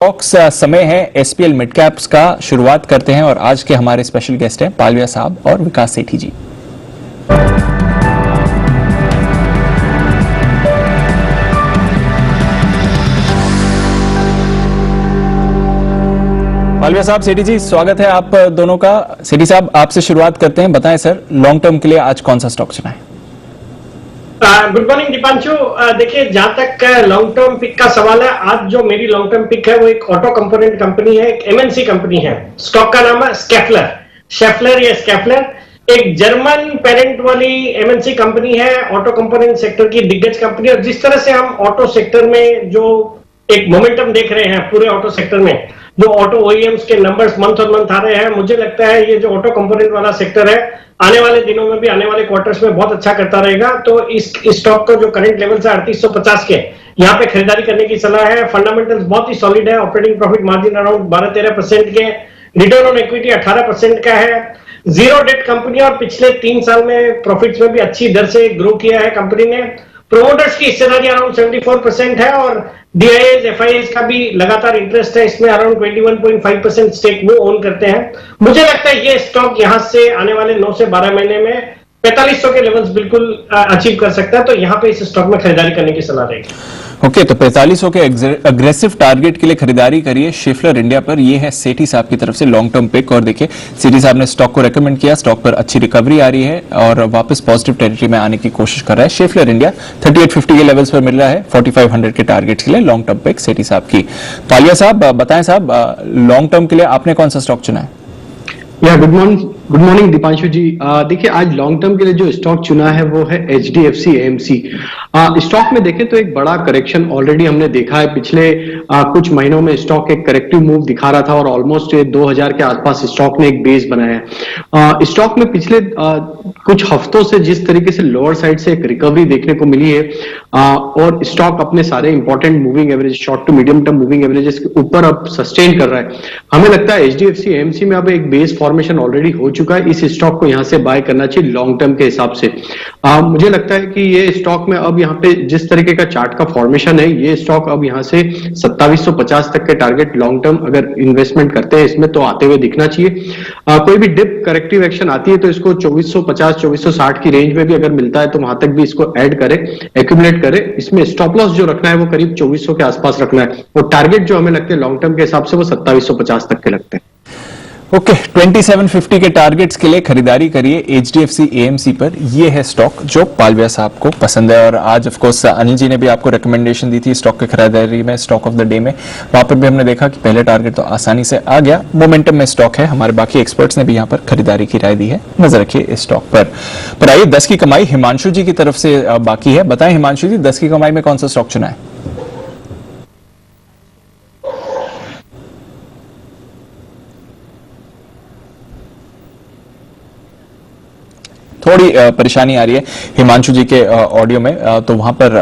Talks समय है SPL mid caps का। शुरुआत करते हैं और आज के हमारे स्पेशल गेस्ट हैं पालविया साहब और विकास सेठी जी। पालविया साहब, सेठी जी, स्वागत है आप दोनों का। सेठी साहब, आपसे शुरुआत करते हैं। बताएं सर, लॉन्ग टर्म के लिए आज कौन सा स्टॉक चुना है? Good morning Deepanshu. देखिए, जहां तक लॉन्ग टर्म पिक का सवाल है, आज जो मेरी लॉन्ग टर्म पिक है वो एक ऑटो कंपोनेंट कंपनी है, एक एमएनसी कंपनी है। स्टॉक का नाम है स्कैफलर, शेफलर या स्कैफलर। एक जर्मन पेरेंट वाली एमएनसी कंपनी है, ऑटो कंपोनेंट सेक्टर की दिग्गज कंपनी। और जिस तरह से हम ऑटो सेक्टर में जो एक मोमेंटम देख रहे हैं पूरे ऑटो सेक्टर में, जो ऑटो ओईएम्स के नंबर्स मंथ और मंथ आ रहे हैं, मुझे लगता है ये जो ऑटो कंपोनेंट वाला सेक्टर है आने वाले दिनों में भी, आने वाले क्वार्टर्स में बहुत अच्छा करता रहेगा। तो इस स्टॉक को जो करंट लेवल है 3850 के, यहाँ पे खरीदारी करने की सलाह है। फंडामेंटल्स बहुत ही सॉलिड है, ऑपरेटिंग प्रॉफिट मार्जिन अराउंड 12-13% के, रिटर्न ऑन इक्विटी 18% का है, जीरो डेट कंपनी और पिछले 3 साल में प्रॉफिट्स में भी अच्छी दर से ग्रो किया है कंपनी ने। प्रोमोटर्स की हिस्सेदारी अराउंड 74% है और डीआईएस एफआईएस का भी लगातार इंटरेस्ट है इसमें, अराउंड 21.5% स्टेक वो ओन करते हैं। मुझे लगता है ये स्टॉक यहां से आने वाले 9 से 12 महीने में 4500 के लेवल्स बिल्कुल अचीव कर सकता है। तो यहां पे इस स्टॉक में खरीदारी करने की सलाह रहेगी। ओके, तो 4500 के अग्रेसिव टारगेट के लिए खरीदारी करिए शेफलर इंडिया पर। ये है सेठी साहब की तरफ से लॉन्ग टर्म पिक। और देखिए, सेठी साहब ने स्टॉक को रेकमेंड किया, स्टॉक पर अच्छी रिकवरी आ रही है और वापस पॉजिटिव टेरिटरी में आने की कोशिश कर रहा है। शेफलर इंडिया 3850 के लेवल्स पर मिल रहा है, 4500 के टारगेट के लिए लॉन्ग टर्म पिक सेठी साहब की। पालिया साहब, बताएं साहब, लॉन्ग टर्म के लिए आपने कौन सा स्टॉक चुना है? गुड मॉर्निंग दीपांशु जी। देखिए, आज लॉन्ग टर्म के लिए जो स्टॉक चुना है वो है एचडीएफसी एएमसी। स्टॉक में देखें तो एक बड़ा करेक्शन ऑलरेडी हमने देखा है। पिछले कुछ महीनों में स्टॉक एक करेक्टिव मूव दिखा रहा था और ऑलमोस्ट 2000 के आसपास स्टॉक ने एक बेस बनाया है। स्टॉक में पिछले कुछ हफ्तों से जिस तरीके से लोअर साइड से एक रिकवरी देखने को मिली है और स्टॉक अपने सारे important moving average, short to medium term moving averages के ऊपर अब सस्टेन कर रहा है। हमें लगता है एचडीएफसी एएमसी में अब एक बेस फॉर्मेशन ऑलरेडी हो चुका है। इस स्टॉक को यहां से बाय करना चाहिए लॉन्ग टर्म के हिसाब से। मुझे लगता है कि ये स्टॉक में अब यहाँ पे जिस तरीके का चार्ट का फॉर्मेशन है, ये स्टॉक अब यहाँ से 2750 तक के टारगेट लॉन्ग टर्म अगर इन्वेस्टमेंट करते हैं इसमें तो आते हुए दिखना चाहिए। कोई भी डिप करेक्टिव एक्शन आती है तो इसको 2450-2460 की रेंज में भी अगर मिलता है तो वहां तक भी इसको ऐड करे, एक्यूमुलेट करे। इसमें स्टॉप लॉस जो रखना है वो करीब 2400 के आसपास रखना है और टारगेट जो हमें लगते हैं लॉन्ग टर्म के हिसाब से वो 2750 तक के लगते हैं। ओके, 2750 के टारगेट्स के लिए खरीदारी करिए एचडीएफसी एएमसी पर। ये है स्टॉक जो पालविया साहब को पसंद है। और आज ऑफ कोर्स अनिल जी ने भी आपको रिकमेंडेशन दी थी स्टॉक की खरीदारी में, स्टॉक ऑफ द डे में। वहां पर भी हमने देखा कि पहले टारगेट तो आसानी से आ गया। मोमेंटम में स्टॉक है, हमारे बाकी एक्सपर्ट्स ने भी यहाँ पर खरीदारी की राय दी है। नजर रखिए इस स्टॉक पर। आइए 10 की कमाई हिमांशु जी की तरफ से बाकी है। बताएं हिमांशु जी, 10 की कमाई में कौन सा स्टॉक चुना है? थोड़ी परेशानी आ रही है हिमांशु जी के ऑडियो में, तो वहां पर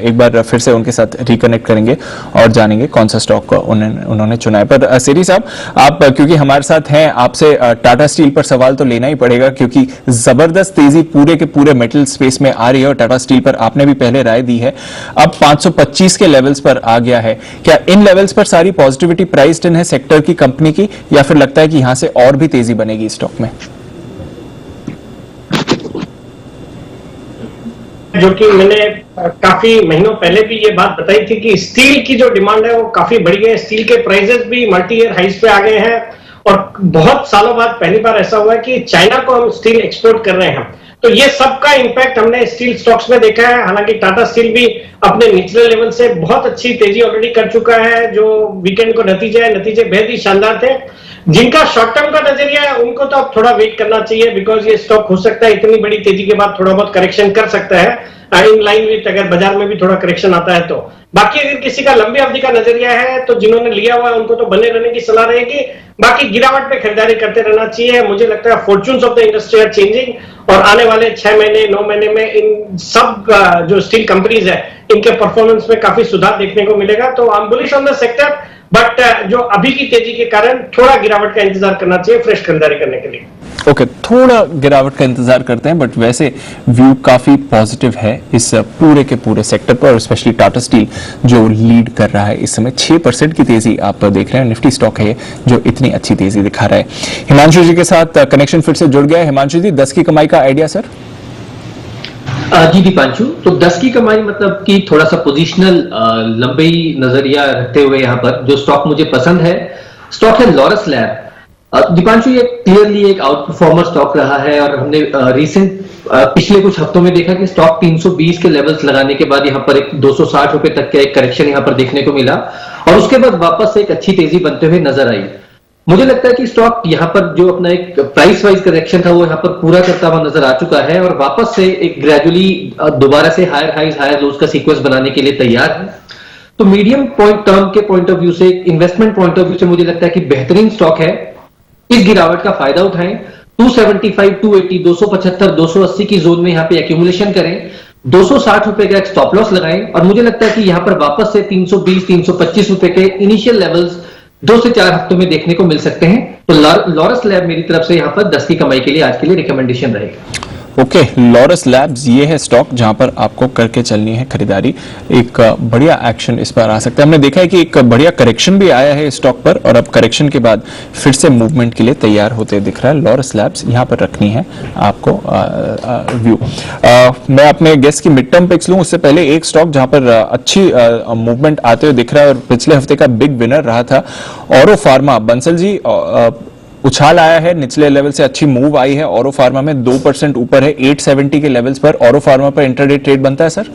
एक बार फिर से उनके साथ रिकनेक्ट करेंगे और जानेंगे कौन सा स्टॉक उन्होंने चुना है। पर सेठी साहब, आप क्योंकि हमारे साथ हैं, आपसे टाटा स्टील पर सवाल तो लेना ही पड़ेगा क्योंकि जबरदस्त तेजी पूरे के पूरे मेटल स्पेस में आ रही है और टाटा स्टील पर आपने भी पहले राय दी है। अब 525 के लेवल्स पर आ गया है। क्या इन लेवल्स पर सारी पॉजिटिविटी प्राइस्ड इन है सेक्टर की, कंपनी की, या फिर लगता है कि यहां से और भी तेजी बनेगी स्टॉक में? जो कि मैंने काफी महीनों पहले भी ये बात बताई थी कि स्टील की जो डिमांड है वो काफी बढ़ी है। स्टील के प्राइसेस भी मल्टी ईयर हाइस पे आ गए हैं और बहुत सालों बाद पहली बार ऐसा हुआ है कि चाइना को हम स्टील एक्सपोर्ट कर रहे हैं। तो ये सबका इंपैक्ट हमने स्टील स्टॉक्स में देखा है। हालांकि टाटा स्टील भी अपने निचले लेवल से बहुत अच्छी तेजी ऑलरेडी कर चुका है। जो वीकेंड को नतीजे बेहद ही शानदार थे। जिनका शॉर्ट टर्म का नजरिया है उनको तो अब थोड़ा वेट करना चाहिए, बिकॉज ये स्टॉक हो सकता है इतनी बड़ी तेजी के बाद थोड़ा बहुत करेक्शन कर सकता है इन लाइन विथ, अगर बाजार में भी थोड़ा करेक्शन आता है तो। बाकी अगर किसी का लंबी अवधि का नजरिया है तो जिन्होंने लिया हुआ है उनको तो बने रहने की सलाह रहेगी। बाकी गिरावट पे खरीदारी करते रहना चाहिए। मुझे लगता है fortunes of the industry are changing और आने वाले 6 महीने 9 महीने में इन सब जो स्टील कंपनीज है इनके परफॉर्मेंस में काफी सुधार देखने को मिलेगा। तो I am bullish on the sector. But जो अभी की तेजी के कारण थोड़ा गिरावट का इंतजार करना चाहिए फ्रेश खरीदारी करने के लिए। ओके, थोड़ा गिरावट का इंतजार करते हैं, बट वैसे व्यू काफी पॉजिटिव है इस पूरे के पूरे सेक्टर पर, और स्पेशली टाटा स्टील जो लीड कर रहा है इस समय। 6% की तेजी आप देख रहे हैं, निफ्टी स्टॉक है जो इतनी अच्छी तेजी दिखा रहा है। हिमांशु जी के साथ कनेक्शन फिर से जुड़ गया है। हिमांशु जी, 10 की कमाई का आइडिया सर? जी दीपांशु, तो 10 की कमाई मतलब कि थोड़ा सा पोजिशनल लंबी नजरिया रखते हुए यहाँ पर जो स्टॉक मुझे पसंद है, स्टॉक है लॉरस लैब। दीपांशु, ये क्लियरली एक आउट परफॉर्मर स्टॉक रहा है, और हमने रिसेंट पिछले कुछ हफ्तों में देखा कि स्टॉक 320 के लेवल्स लगाने के बाद यहाँ पर एक 260 रुपए तक का एक करेक्शन यहाँ पर देखने को मिला, और उसके बाद वापस से एक अच्छी तेजी बनते हुए नजर आई। मुझे लगता है कि स्टॉक यहाँ पर जो अपना एक प्राइस वाइज करेक्शन था वो यहाँ पर पूरा करता हुआ नजर आ चुका है, और वापस से एक ग्रेजुअली दोबारा से हायर हाइज हायर लोज का सीक्वेंस बनाने के लिए तैयार है। तो मीडियम पॉइंट टर्म के पॉइंट ऑफ व्यू से, इन्वेस्टमेंट पॉइंट ऑफ व्यू से मुझे लगता है कि बेहतरीन स्टॉक है। इस गिरावट का फायदा उठाएं, 275, 280, 275, 280 की जोन में यहाँ पे एक्यूमुलेशन करें, 260 रुपए का एक स्टॉप लॉस लगाएं, और मुझे लगता है कि यहाँ पर वापस से 320, 325 रुपए के इनिशियल लेवल्स 2 से 4 हफ्तों में देखने को मिल सकते हैं। तो लॉरस लैब मेरी तरफ से यहाँ पर 10 की कमाई के लिए आज के लिए रिकमेंडेशन रहेगा। ओके, लॉरस लैब्स ये है स्टॉक जहां पर आपको करके चलनी है खरीदारी। एक बढ़िया एक्शन इस पर आ सकता है। हमने देखा है कि एक बढ़िया करेक्शन भी आया है इस स्टॉक पर, और अब करेक्शन के बाद फिर से मूवमेंट के लिए तैयार होते दिख रहा है। लॉरस लैब्स यहां पर रखनी है आपको व्यू। मैं अपने गेस्ट की मिड टर्म पिक्स लूं उससे पहले एक स्टॉक जहां पर अच्छी मूवमेंट आते हुए दिख रहा है, और पिछले हफ्ते का बिग विनर रहा था ऑरो फार्मा। बंसल जी, उछाल आया है निचले लेवल से, अच्छी मूव आई है ऑरो फार्मा में, 2% ऊपर है 870 के लेवल्स पर। ऑरो फार्मा पर इंटरडे ट्रेड बनता है सर?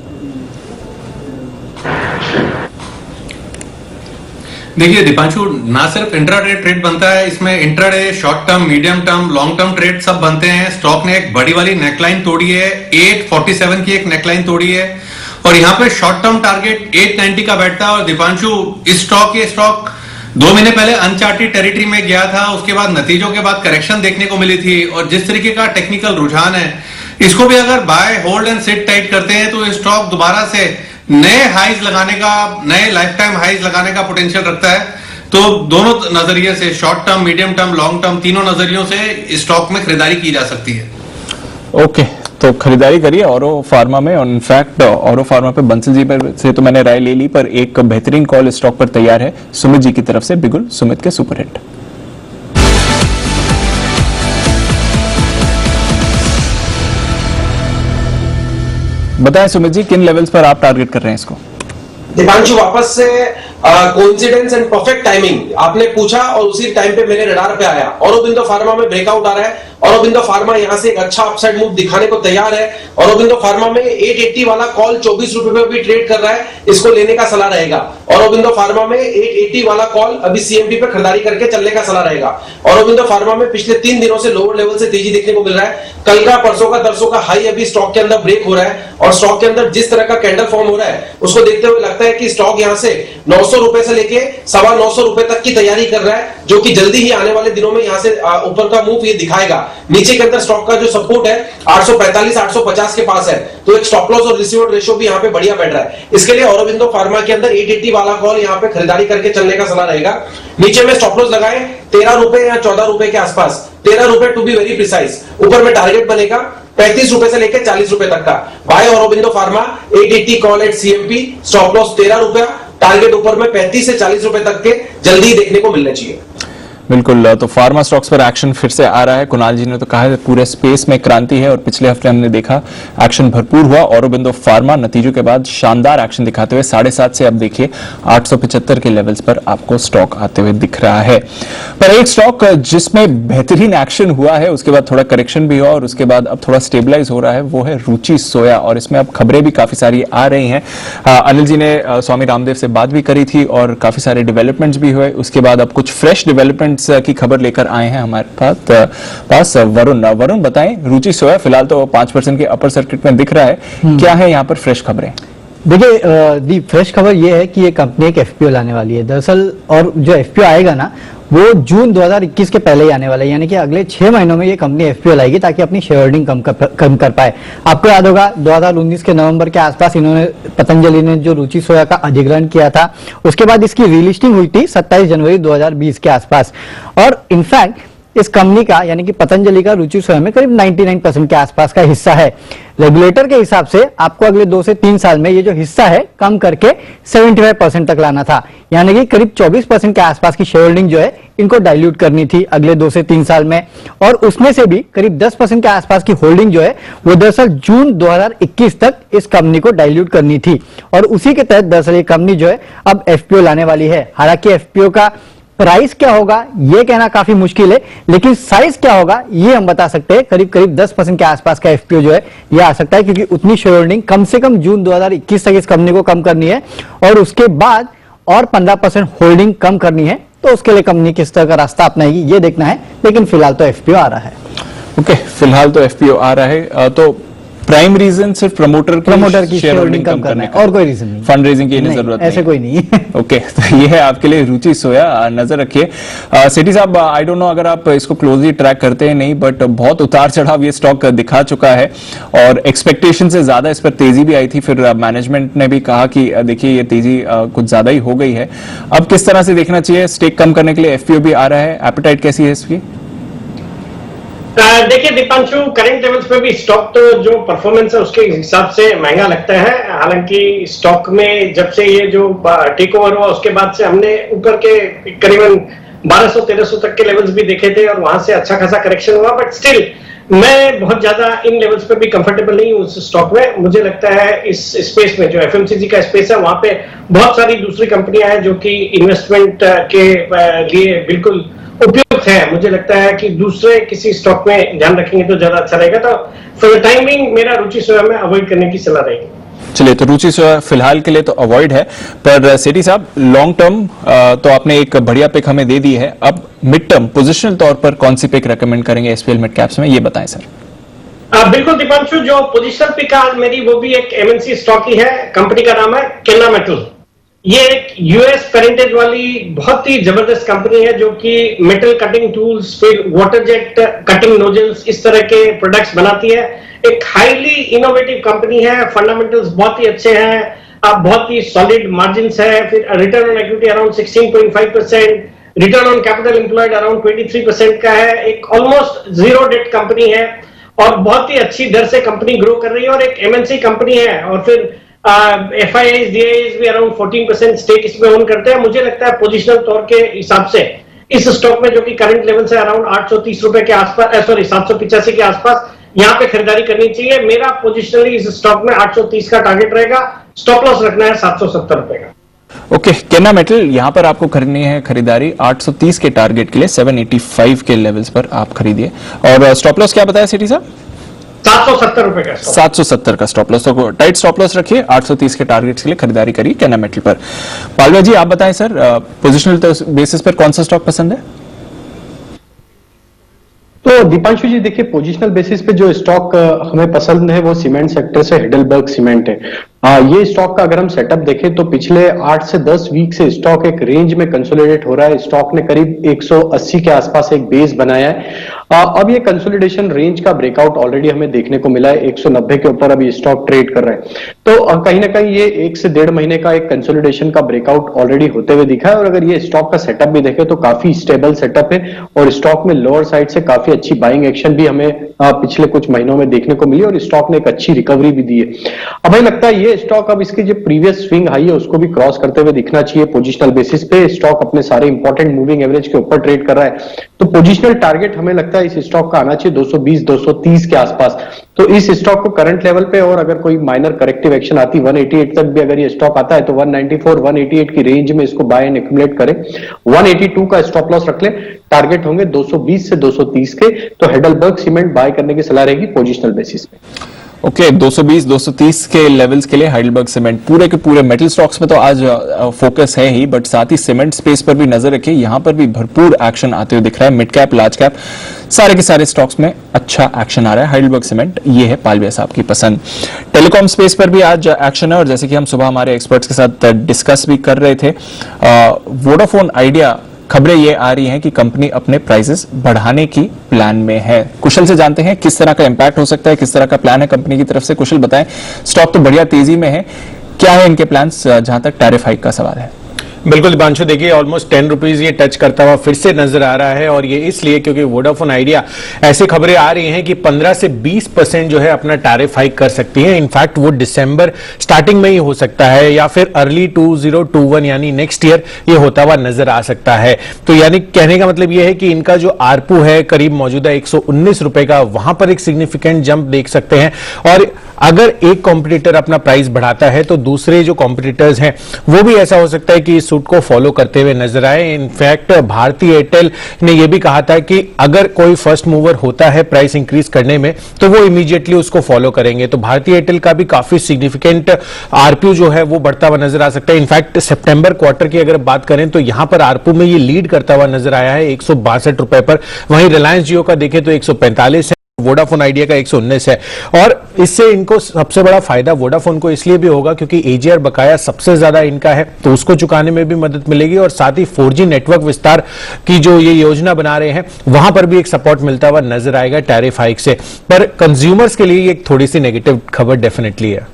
देखिए दीपांशु, ना सिर्फ इंट्राडे ट्रेड बनता है, इसमें intraday, short term, medium term, long term trade सब बनते हैं। स्टॉक ने एक बड़ी वाली नेकलाइन तोड़ी है, 847 की एक नेकलाइन तोड़ी है, और यहाँ पे शॉर्ट टर्म टारगेट 890 का बैठता है। और दीपांशु, इस स्टॉक 2 महीने पहले अनचार्टेड टेरिटरी में गया था, उसके बाद नतीजों के बाद करेक्शन देखने को मिली थी, और जिस तरीके का टेक्निकल रुझान है, इसको भी अगर buy hold and sit tight करते हैं तो स्टॉक दोबारा से नए हाइज लगाने का, नए लाइफ टाइम हाइज लगाने का पोटेंशियल रखता है। तो दोनों नजरिए से, short term, medium term, long term, तीनों नजरियों से स्टॉक में खरीदारी की जा सकती है। ओके, तो खरीदारी करिए ऑरो फार्मा में। और इनफैक्ट ऑरो फार्मा पे बंसल जी पर से तो मैंने राय ले ली, पर एक बेहतरीन कॉल स्टॉक पर तैयार है सुमित जी की तरफ से। बिगुल सुमित के सुपर हिट। बताएं सुमित जी, किन लेवल्स पर आप टारगेट कर रहे हैं इसको? दीपांशु, वापस से कोइंसिडेंस एंड परफेक्ट टाइमिंग, आपने पूछा और उसी टाइम पे मेरे रडार पे आया। औरोबिंदो फार्मा में ब्रेकआउट आ रहा है। औरोबिंदो फार्मा यहां से एक अच्छा अपसाइड मूव दिखाने को तैयार है। औरोबिंदो फार्मा में 880 वाला कॉल 24 रुपए पे भी ट्रेड कर रहा है, इसको लेने का सलाह रहेगा। औरोबिंदो फार्मा में 880 वाला कॉल अभी सीएमपी पे खरीदारी करके चलने का सलाह रहेगा। औरोबिंदो फार्मा में पिछले 3 दिनों से लोअर लेवल से तेजी देखने को मिल रहा है। कल का, परसों का, तरसों का हाई अभी स्टॉक के अंदर ब्रेक हो रहा है, और स्टॉक के अंदर जिस तरह का कैंडल फॉर्म हो रहा है उसको देखते हुए लगता है कि स्टॉक यहां से 900 रुपए से लेके 925 रुपए तक की तैयारी कर रहा है, जो कि जल्दी ही आने वाले दिनों में यहां से ऊपर का मूव ये दिखाएगा। नीचे के अंदर स्टॉक का जो सपोर्ट है 845, 850 के पास है, तो एक स्टॉप लॉस और रिसीवर्ड रेशियो भी यहां पे बढ़िया बैठ रहा है। इसके लिए औरोबिंदो फार्मा के अंदर 880 वाला कॉल यहां पे खरीदारी करके चलने का सलाह रहेगा। नीचे में स्टॉप लॉस लगाए 13 रुपए या 14 रुपए के आसपास, 13 रुपए टू बी वेरी प्रिसाइज। ऊपर में टारगेट बनेगा 35 रुपए से लेकर 40 रुपए तक का। Buy Aurobindo pharma 880 call at CMP, stop loss 13 रुपया, टारगेट ऊपर में 35 से 40 रुपए तक के जल्दी देखने को मिलने चाहिए। बिल्कुल, तो फार्मा स्टॉक्स पर एक्शन फिर से आ रहा है। कुणाल जी ने तो कहा है पूरे स्पेस में क्रांति है, और पिछले हफ्ते हमने देखा एक्शन भरपूर हुआ। औरोबिंदो फार्मा नतीजों के बाद शानदार एक्शन दिखाते हुए 7.5 से अब देखिए 875 के लेवल्स पर आपको स्टॉक आते हुए दिख रहा है। पर एक स्टॉक जिसमें बेहतरीन एक्शन हुआ है, उसके बाद थोड़ा करेक्शन भी हुआ, और उसके बाद अब थोड़ा स्टेबलाइज हो रहा है, वो है रुचि सोया। और इसमें अब खबरें भी काफी सारी आ रही हैं। अनिल जी ने स्वामी रामदेव से बात भी करी थी, और काफी सारे डेवलपमेंट्स भी हुए। उसके बाद अब कुछ फ्रेश डेवलपमेंट की खबर लेकर आए हैं हमारे पास वरुण बताएं, रुचि सोया फिलहाल तो 5% के अपर सर्किट में दिख रहा है, क्या है यहाँ पर फ्रेश खबरें? देखिए, दी फ्रेश खबर ये है कि ये कंपनी एक एफपीओ लाने वाली है दरअसल, और जो एफपीओ आएगा ना, वो जून 2021 के पहले ही आने वाला है, यानी कि अगले 6 महीनों में ये कंपनी एफपीओ लाएगी ताकि अपनी शेयर होल्डिंग कम कर पाए। आपको याद होगा 2019 के नवंबर के आसपास इन्होंने पतंजलि ने जो रुचि सोया का अधिग्रहण किया था, उसके बाद इसकी रीलिस्टिंग हुई थी 27 जनवरी 2020 के आसपास। और इनफैक्ट इस कंपनी का यानी कि पतंजलि का रुचि सोया में करीब 99% के आसपास का हिस्सा है। रेगुलेटर के हिसाब से आपको अगले 2 से 3 साल में ये जो हिस्सा है कम करके 75% तक लाना था, यानी कि करीब 24% के आसपास की शेयर होल्डिंग जो है इनको डाइल्यूट करनी थी अगले 2 से 3 साल में। और उसमें से भी करीब 10% के आसपास की होल्डिंग जो है वो दरअसल जून 2021 तक इस कंपनी को डाइल्यूट करनी थी। और उसी के तहत दरअसल ये कंपनी जो है अब एफपीओ लाने वाली है। हालांकि एफपीओ का प्राइस क्या होगा ये कहना काफी मुश्किल है, लेकिन साइज क्या होगा ये हम बता सकते हैं। करीब करीब 10% के आसपास का एफपीओ जो है ये आ सकता है, क्योंकि उतनी शेयर होल्डिंग कम से कम जून 2021 तक इस कंपनी को कम करनी है और उसके बाद और 15% होल्डिंग कम करनी है। तो उसके लिए कंपनी किस तरह का रास्ता अपनाएगी ये देखना है, लेकिन फिलहाल तो एफपीओ आ रहा है। ओके, फिलहाल तो एफपीओ आ रहा है। तो प्राइम रीजन सिर्फ प्रमोटर की शेयर होल्डिंग कम करने का, और कोई रीजन नहीं, फंड रेजिंग की जरूरत ऐसे कोई नहीं है। ओके, तो ये है आपके लिए रुचि सोया, नजर रखिए। सेठी साहब, आई डोंट नो अगर आप इसको क्लोजली ट्रैक करते हैं नहीं, बट बहुत उतार चढ़ाव ये स्टॉक दिखा चुका है और एक्सपेक्टेशन से ज्यादा इस पर तेजी भी आई थी। फिर मैनेजमेंट ने भी कहा कि देखिए ये तेजी कुछ ज्यादा ही हो गई है। अब किस तरह से देखना चाहिए? स्टेक कम करने के लिए एफपीओ भी आ रहा है, एपेटाइट कैसी है इसकी? देखिए दीपांशु, करंट लेवल्स पे भी स्टॉक तो जो परफॉर्मेंस है उसके हिसाब से महंगा लगता है। हालांकि स्टॉक में जब से ये जो टेक ओवर हुआ उसके बाद से हमने ऊपर के करीबन 1200-1300 तक के लेवल्स भी देखे थे और वहां से अच्छा खासा करेक्शन हुआ, बट स्टिल मैं बहुत ज्यादा इन लेवल्स पे भी कंफर्टेबल नहीं हूँ उस स्टॉक में। मुझे लगता है इस स्पेस में जो एफएमसीजी का स्पेस है वहां पे बहुत सारी दूसरी कंपनियां हैं जो कि इन्वेस्टमेंट के लिए बिल्कुल उपयुक्त है। मुझे लगता है कि दूसरे किसी स्टॉक में ध्यान रखेंगे तो ज्यादा अच्छा रहेगा। तो फॉर द टाइमिंग मेरा रुचि सोया में अवॉइड करने की सलाह रहेगी। चलिए, तो रुचि सोया फिलहाल के लिए तो अवॉइड है, पर सेठी साहब लॉन्ग टर्म तो आपने एक बढ़िया पिक हमें दे दी है। अब मिड टर्म पोजिशनल तौर पर कौन सी पिक रेकमेंड करेंगे एसपीएल मिड कैप्स में, ये बताएं सर। बिल्कुल दीपांशु, जो पोजिशनल पिक आज मेरी वो भी एक एमएनसी स्टॉक ही है। कंपनी का नाम है केना मेटल। ये एक यूएस पेरेंटेज वाली बहुत ही जबरदस्त कंपनी है जो कि मेटल कटिंग टूल्स, फिर वाटर जेट कटिंग नोजल्स, इस तरह के प्रोडक्ट्स बनाती है। एक हाईली इनोवेटिव कंपनी है, फंडामेंटल्स बहुत ही अच्छे हैं, बहुत ही सॉलिड मार्जिन्स है, फिर return on equity around 16.5%, return on capital employed around 23% का है। एक ऑलमोस्ट जीरो डेट कंपनी है और बहुत ही अच्छी दर से कंपनी ग्रो कर रही है और एक एमएनसी कंपनी है। और फिर FIIs, DIIs भी अराउंड 14% स्टेक इसमें ओन करते हैं। मुझे लगता है पोजिशनल तौर के हिसाब से इस स्टॉक में जो कि करंट लेवल से अराउंड 830 रुपए के आसपास, सॉरी 785 के आसपास, यहाँ पे खरीदारी करनी चाहिए। मेरा पोजिशनली इस स्टॉक में 830 का टारगेट रहेगा। स्टॉप लॉस रखना है 770 रुपए का। ओके, केना मेटल यहाँ पर आपको करनी है खरीदारी 830 के टारगेट के लिए, 785 के लेवल्स पर आप खरीदिए। और स्टॉप लॉस क्या बताया सिटी साहब? 770 रुपए का। 770 का स्टॉप लॉस, तो टाइट स्टॉप लॉस रखिए। 830 के टारगेट्स के लिए खरीदारी करिए केना मेटल पर। पालवा जी आप बताएं सर, पोजिशनल बेसिस पर कौन सा स्टॉक पसंद है? तो दीपांशु जी देखिए, पोजिशनल बेसिस पे जो स्टॉक हमें पसंद है वो सीमेंट सेक्टर से हेडेलबर्ग सीमेंट है। ये स्टॉक का अगर हम सेटअप देखें तो पिछले 8 से 10 वीक से स्टॉक एक रेंज में कंसोलिडेट हो रहा है। स्टॉक ने करीब 180 के आसपास एक बेस बनाया है। अब ये कंसोलिडेशन रेंज का ब्रेकआउट ऑलरेडी हमें देखने को मिला है। 190 के ऊपर अभी स्टॉक ट्रेड कर रहा है। तो कहीं ना कहीं ये 1 से 1.5 महीने का एक कंसोलिडेशन का ब्रेकआउट ऑलरेडी होते हुए दिखा है। और अगर ये स्टॉक का सेटअप भी देखें तो काफी स्टेबल सेटअप है और स्टॉक में लोअर साइड से काफी अच्छी बाइंग एक्शन भी हमें पिछले कुछ महीनों में देखने को मिली और स्टॉक ने एक अच्छी रिकवरी भी दी है। अब हमें लगता है ये स्टॉक अब इसकी जो प्रीवियस स्विंग हाई है उसको भी क्रॉस करते हुए दिखना चाहिए। पोजिशनल बेसिस पे स्टॉक अपने सारे इंपॉर्टेंट मूविंग एवरेज के ऊपर ट्रेड कर रहा है। तो पोजिशनल टारगेट हमें लगता है इस स्टॉक का आना चाहिए 220-230 के आसपास। तो इस स्टॉक को करंट लेवल पे, और अगर कोई माइनर करेक्टिव एक्शन आती 188 तक भी अगर ये स्टॉक आता है तो 194-188 की रेंज में इसको बाय एंड एक्यूमुलेट करें। 182 का स्टॉप लॉस रख ले। टारगेट होंगे 220 से 230 के। तो हेडेलबर्ग सीमेंट बाय करने की सलाह रहेगी पोजिशनल बेसिस पे। ओके, 220-230 के लेवल्स के लिए हाइडेलबर्ग सीमेंट। पूरे के पूरे मेटल स्टॉक्स में तो आज फोकस है ही, बट साथ ही सीमेंट स्पेस पर भी नजर रखिए। यहां पर भी भरपूर एक्शन आते हुए दिख रहा है। मिड कैप, लार्ज कैप, सारे के सारे स्टॉक्स में अच्छा एक्शन आ रहा है। हाइडेलबर्ग सीमेंट, ये है पालविया साहब की पसंद। टेलीकॉम स्पेस पर भी आज एक्शन है और जैसे कि हम सुबह हमारे एक्सपर्ट्स के साथ डिस्कस भी कर रहे थे, वोडाफोन आइडिया खबरें ये आ रही हैं कि कंपनी अपने प्राइसेस बढ़ाने की प्लान में है। कुशल से जानते हैं किस तरह का इंपैक्ट हो सकता है, किस तरह का प्लान है कंपनी की तरफ से। कुशल बताएं, स्टॉक तो बढ़िया तेजी में है, क्या है इनके प्लान्स जहां तक टैरिफ हाइक का सवाल है? बिल्कुल दीपांशु, देखिए ऑलमोस्ट 10 रुपीज ये टच करता हुआ फिर से नजर आ रहा है, और ये इसलिए क्योंकि वोडाफोन आइडिया ऐसी खबरें आ रही हैं कि 15 से 20% जो है अपना टैरिफ हाइक कर सकती है। इनफैक्ट वो दिसंबर स्टार्टिंग में ही हो सकता है या फिर अर्ली 2021 यानी नेक्स्ट ईयर ये होता हुआ नजर आ सकता है। तो यानी कहने का मतलब ये है कि इनका जो आरपू है करीब मौजूदा 119 रुपए का, वहां पर एक सिग्निफिकेंट जंप देख सकते हैं। और अगर एक कॉम्पिटिटर अपना प्राइस बढ़ाता है तो दूसरे जो कॉम्पिटिटर्स हैं वो भी ऐसा हो सकता है कि इस सूट को फॉलो करते हुए नजर आए। इनफैक्ट भारती एयरटेल ने यह भी कहा था कि अगर कोई फर्स्ट मूवर होता है प्राइस इंक्रीज करने में तो वो इमीडिएटली उसको फॉलो करेंगे। तो भारती एयरटेल का भी काफी सिग्निफिकेंट आरपू जो है वो बढ़ता हुआ नजर आ सकता है। इनफैक्ट सितंबर क्वार्टर की अगर बात करें तो यहां पर आरपू में ये लीड करता हुआ नजर आया है 162 रुपए पर। वहीं रिलायंस जियो का देखें तो 145 है, वोडाफोन आइडिया का 119 है। और इससे इनको सबसे बड़ा फायदा वोडाफोन को इसलिए भी होगा क्योंकि एजीआर बकाया सबसे ज्यादा इनका है, तो उसको चुकाने में भी मदद मिलेगी। और साथ ही 4G नेटवर्क विस्तार की जो ये योजना बना रहे हैं वहां पर भी एक सपोर्ट मिलता हुआ नजर आएगा टैरिफ हाइक से। पर कंज्यूमर्स के लिए ये एक थोड़ी सी नेगेटिव खबर डेफिनेटली है।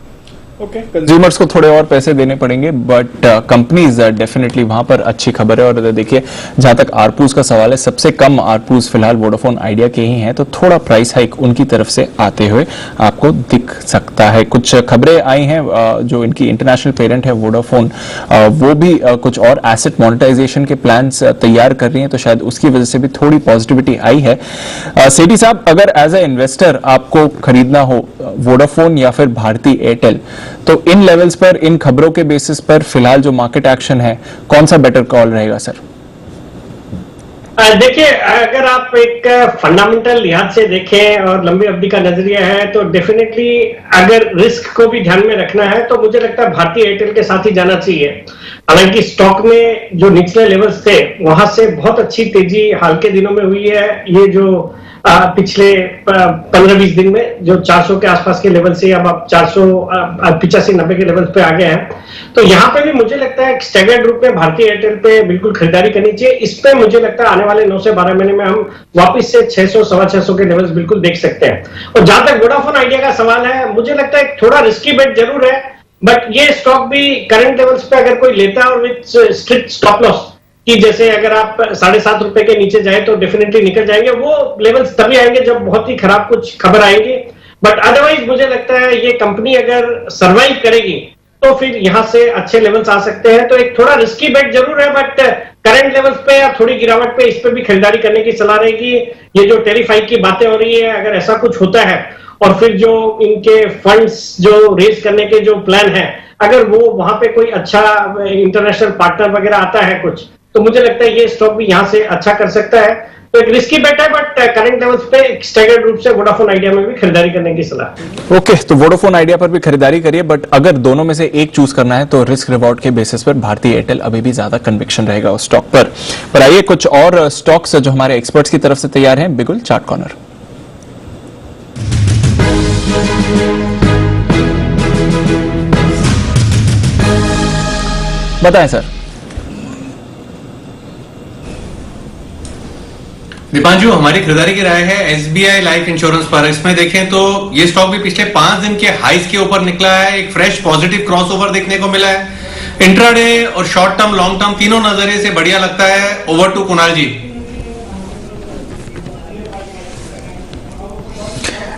कंज्यूमर्स को थोड़े और पैसे देने पड़ेंगे, बट कंपनीज डेफिनेटली वहां पर अच्छी खबर है। और देखिए, जहां तक आरपूस का सवाल है, सबसे कम आरपूस फिलहाल वोडाफोन आइडिया के ही हैं, तो थोड़ा प्राइस हाइक उनकी तरफ से आते हुए आपको दिख सकता है। कुछ खबरें आई हैं, जो इनकी इंटरनेशनल पेरेंट है वोडाफोन, वो भी कुछ और एसेट मोनेटाइजेशन के प्लान्स तैयार कर रही हैं, तो शायद उसकी वजह से भी थोड़ी पॉजिटिविटी आई है। सेठी साहब, अगर एज ए इन्वेस्टर आपको खरीदना हो वोडाफोन या फिर भारती एयरटेल, तो इन लेवल्स पर, इन खबरों के बेसिस पर फिलहाल जो मार्केट एक्शन है, कौन सा बेटर कॉल रहेगा सर? देखिए, अगर आप एक फंडामेंटल लिहाज से देखें और लंबी अवधि का नजरिया है तो डेफिनेटली अगर रिस्क को भी ध्यान में रखना है तो मुझे लगता है भारतीय एयरटेल के साथ ही जाना चाहिए। हालांकि स्टॉक में जो निचले लेवल्स थे वहां से बहुत अच्छी तेजी हाल के दिनों में हुई है। ये जो पिछले 15-20 दिन में जो 400 के आसपास के लेवल से अब आप 485-90 के लेवल पे आ गए हैं, तो यहाँ पे भी मुझे लगता है स्टैगर्ड रूप में भारतीय एयरटेल पे बिल्कुल खरीदारी करनी चाहिए। इस पे मुझे लगता है आने वाले 9 से 12 महीने में हम वापस से 600-625 के लेवल्स बिल्कुल देख सकते हैं। और जहां तक वोडाफोन आइडिया का सवाल है, मुझे लगता है थोड़ा रिस्की बेट जरूर है, बट ये स्टॉक भी करंट लेवल्स पे अगर कोई लेता है और विद स्ट्रिक्ट स्टॉप लॉस कि जैसे अगर आप 7.5 रुपए के नीचे जाए तो डेफिनेटली निकल जाएंगे, वो लेवल्स तभी आएंगे जब बहुत ही खराब कुछ खबर आएगी। बट अदरवाइज मुझे लगता है ये कंपनी अगर सर्वाइव करेगी तो फिर यहां से अच्छे लेवल्स आ सकते हैं। तो एक थोड़ा रिस्की बेट जरूर है, बट करंट लेवल्स पे या थोड़ी गिरावट पे इस पे भी खरीदारी करने की सलाह रहेगी। ये जो टैरिफ हाइक की बातें हो रही है, अगर ऐसा कुछ होता है और फिर जो इनके फंड्स जो रेज करने के जो प्लान है, अगर वो वहां पे कोई अच्छा इंटरनेशनल पार्टनर वगैरह आता है कुछ, तो मुझे लगता है ये स्टॉक भी यहां से अच्छा कर सकता है। तो एक रिस्की बेट है, बट करंट लेवल्स पे स्टैगर्ड रूप से वोडाफोन आइडिया में भी खरीदारी करने की सलाह। ओके, तो वोडाफोन आइडिया पर भी खरीदारी करिए, बट अगर दोनों में से एक चूज करना है तो रिस्क रिवॉर्ड के बेसिस पर भारतीय एयरटेल अभी भी ज्यादा कन्विक्शन रहेगा उस स्टॉक पर आइए कुछ और स्टॉक्स जो हमारे एक्सपर्ट्स की तरफ से तैयार हैं। बिगुल चार्ट कॉर्नर। बताएं सर। दीपांशु, हमारी खरीदारी की राय है एसबीआई लाइफ इंश्योरेंस पर। इसमें देखें तो ये स्टॉक भी पिछले 5 दिन के हाइस के ऊपर निकला है, एक फ्रेश पॉजिटिव क्रॉसओवर देखने को मिला है। इंट्राडे और शॉर्ट टर्म, लॉन्ग टर्म तीनों नजरिए से बढ़िया लगता है। ओवर टू कुणाल जी।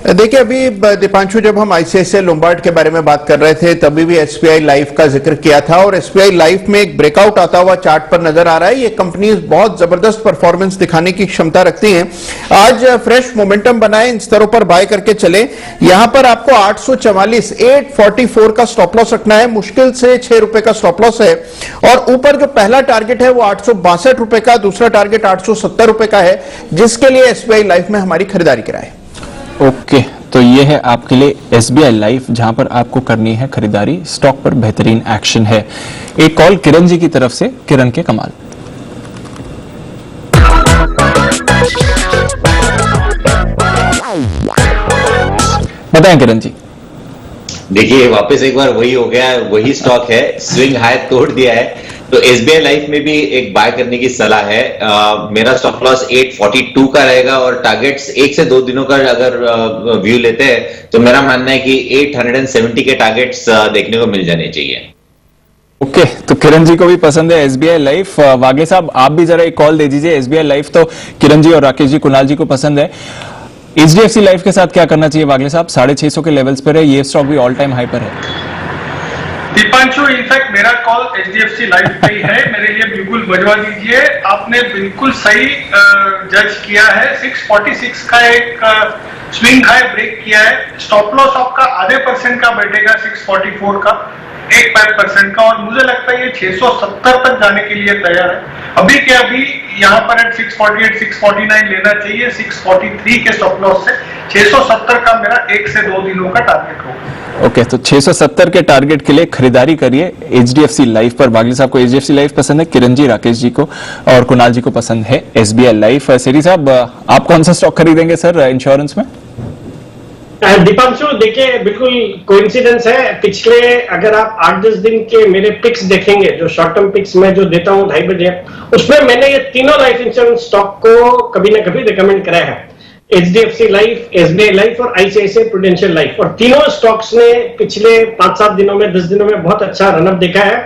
देखिए, अभी दीपांशु जब हम आईसीआईसीआई लोम्बार्ड के बारे में बात कर रहे थे तभी भी एसबीआई लाइफ का जिक्र किया था, और एसबीआई लाइफ में एक ब्रेकआउट आता हुआ चार्ट पर नजर आ रहा है। ये कंपनी बहुत जबरदस्त परफॉर्मेंस दिखाने की क्षमता रखती हैं। आज फ्रेश मोमेंटम बनाए, इन स्तरों पर बाय करके चले। यहां पर आपको 844 844 का स्टॉप लॉस रखना है, मुश्किल से 6 रुपए का स्टॉप लॉस है। और ऊपर जो पहला टारगेट है वो 862 रुपए का, दूसरा टारगेट 870 रुपए का है, जिसके लिए एसबीआई लाइफ में हमारी खरीदारी कराए। ओके, तो ये है आपके लिए एसबीआई लाइफ, जहां पर आपको करनी है खरीदारी। स्टॉक पर बेहतरीन एक्शन है। एक कॉल किरण जी की तरफ से। किरण के कमाल। बताएं किरण जी। देखिए, वापस एक बार वही हो गया, वही स्टॉक है, स्विंग हाई तोड़ दिया है। तो एसबीआई लाइफ में भी एक बाय करने की सलाह है। मेरा स्टॉप लॉस 842 का रहेगा और टारगेट्स 1 से 2 दिनों का अगर व्यू लेते हैं तो मेरा मानना है कि 870 के टारगेट्स देखने को मिल जाने चाहिए। ओके, तो किरण जी को भी पसंद है एसबीआई लाइफ। वागले साहब आप भी जरा एक कॉल दे दीजिए। एसबीआई लाइफ तो किरण जी और राकेश जी, कुणाल जी को पसंद है। एचडीएफसी लाइफ के साथ क्या करना चाहिए वागले साहब? 650 के लेवल्स पर है, ये स्टॉक भी ऑल टाइम हाई पर है। दीपांशु, इनफैक्ट मेरा कॉल एचडीएफसी लाइफ पे ही है, मेरे लिए बिल्कुल बजवा दीजिए। आपने बिल्कुल सही जज किया है। 646 का एक स्विंग हाई ब्रेक किया है। स्टॉप लॉस आपका आधे % का बैठेगा 644 का, 1% का, और मुझे लगता है ये 670 तक जाने के लिए तैयार है। अभी के अभी यहाँ पर 648, 649 लेना चाहिए 643 के स्टॉप लॉस से। 670 का मेरा 1 से 2 दिनों का टारगेट होगा। ओके, तो 670 के टारगेट के लिए खरीदारी करिए एचडीएफसी लाइफ पर। वागले साहब को एचडीएफसी लाइफ पसंद है, किरण जी, राकेश जी को और कुणाल जी को पसंद है एसबीआई लाइफ। सेठी साहब, आप कौन सा स्टॉक खरीदेंगे सर इंश्योरेंस में? दीपांशु, देखिए बिल्कुल कोइंसिडेंस है। पिछले अगर आप 8-10 दिन के मेरे पिक्स देखेंगे, जो शॉर्ट टर्म पिक्स मैं जो देता हूं 2:30 बजे, उसमें मैंने ये तीनों लाइफ इंश्योरेंस स्टॉक को कभी ना कभी रिकमेंड कराया है। एचडीएफसी लाइफ, एसबीआई लाइफ और आईसीआईसीआई प्रूडेंशियल लाइफ, और तीनों स्टॉक्स ने पिछले 5-7 दिनों में, 10 दिनों में बहुत अच्छा रनअप देखा है।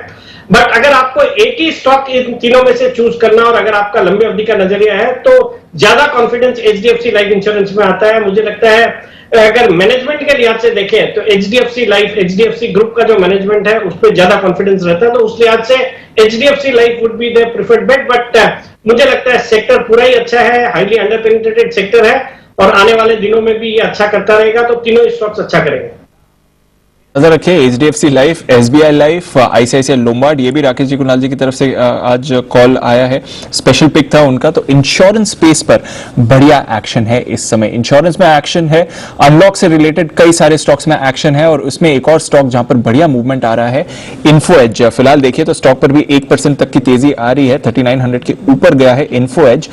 बट अगर आपको एक ही स्टॉक इन तीनों में से चूज करना और अगर आपका लंबी अवधि का नजरिया है तो ज्यादा कॉन्फिडेंस एचडीएफसी लाइफ इंश्योरेंस में आता है। मुझे लगता है अगर मैनेजमेंट के लिहाज से देखें तो एचडीएफसी लाइफ, एचडीएफसी ग्रुप का जो मैनेजमेंट है उस पर ज्यादा कॉन्फिडेंस रहता है, तो उस लिहाज से HDFC life would be the preferred bet. But मुझे लगता है सेक्टर पूरा ही अच्छा है, हाईली अंडर पेनिट्रेटेड सेक्टर है और आने वाले दिनों में भी ये अच्छा करता रहेगा, तो तीनों स्टॉक्स अच्छा करेंगे। नजर रखिए HDFC life, SBI life, ICICI Lombard, ये भी राकेश जी, कुणाल जी की तरफ से आज कॉल आया है, स्पेशल पिक था उनका। तो इंश्योरेंस स्पेस पर बढ़िया एक्शन है इस समय। इंश्योरेंस में एक्शन है, अनलॉक से रिलेटेड कई सारे स्टॉक्स में एक्शन है और उसमें एक और स्टॉक जहां पर बढ़िया मूवमेंट आ रहा है, इन्फो एज। फिलहाल देखिए तो स्टॉक पर भी 1% तक की तेजी आ रही है, 3900 के ऊपर गया है इन्फो एज।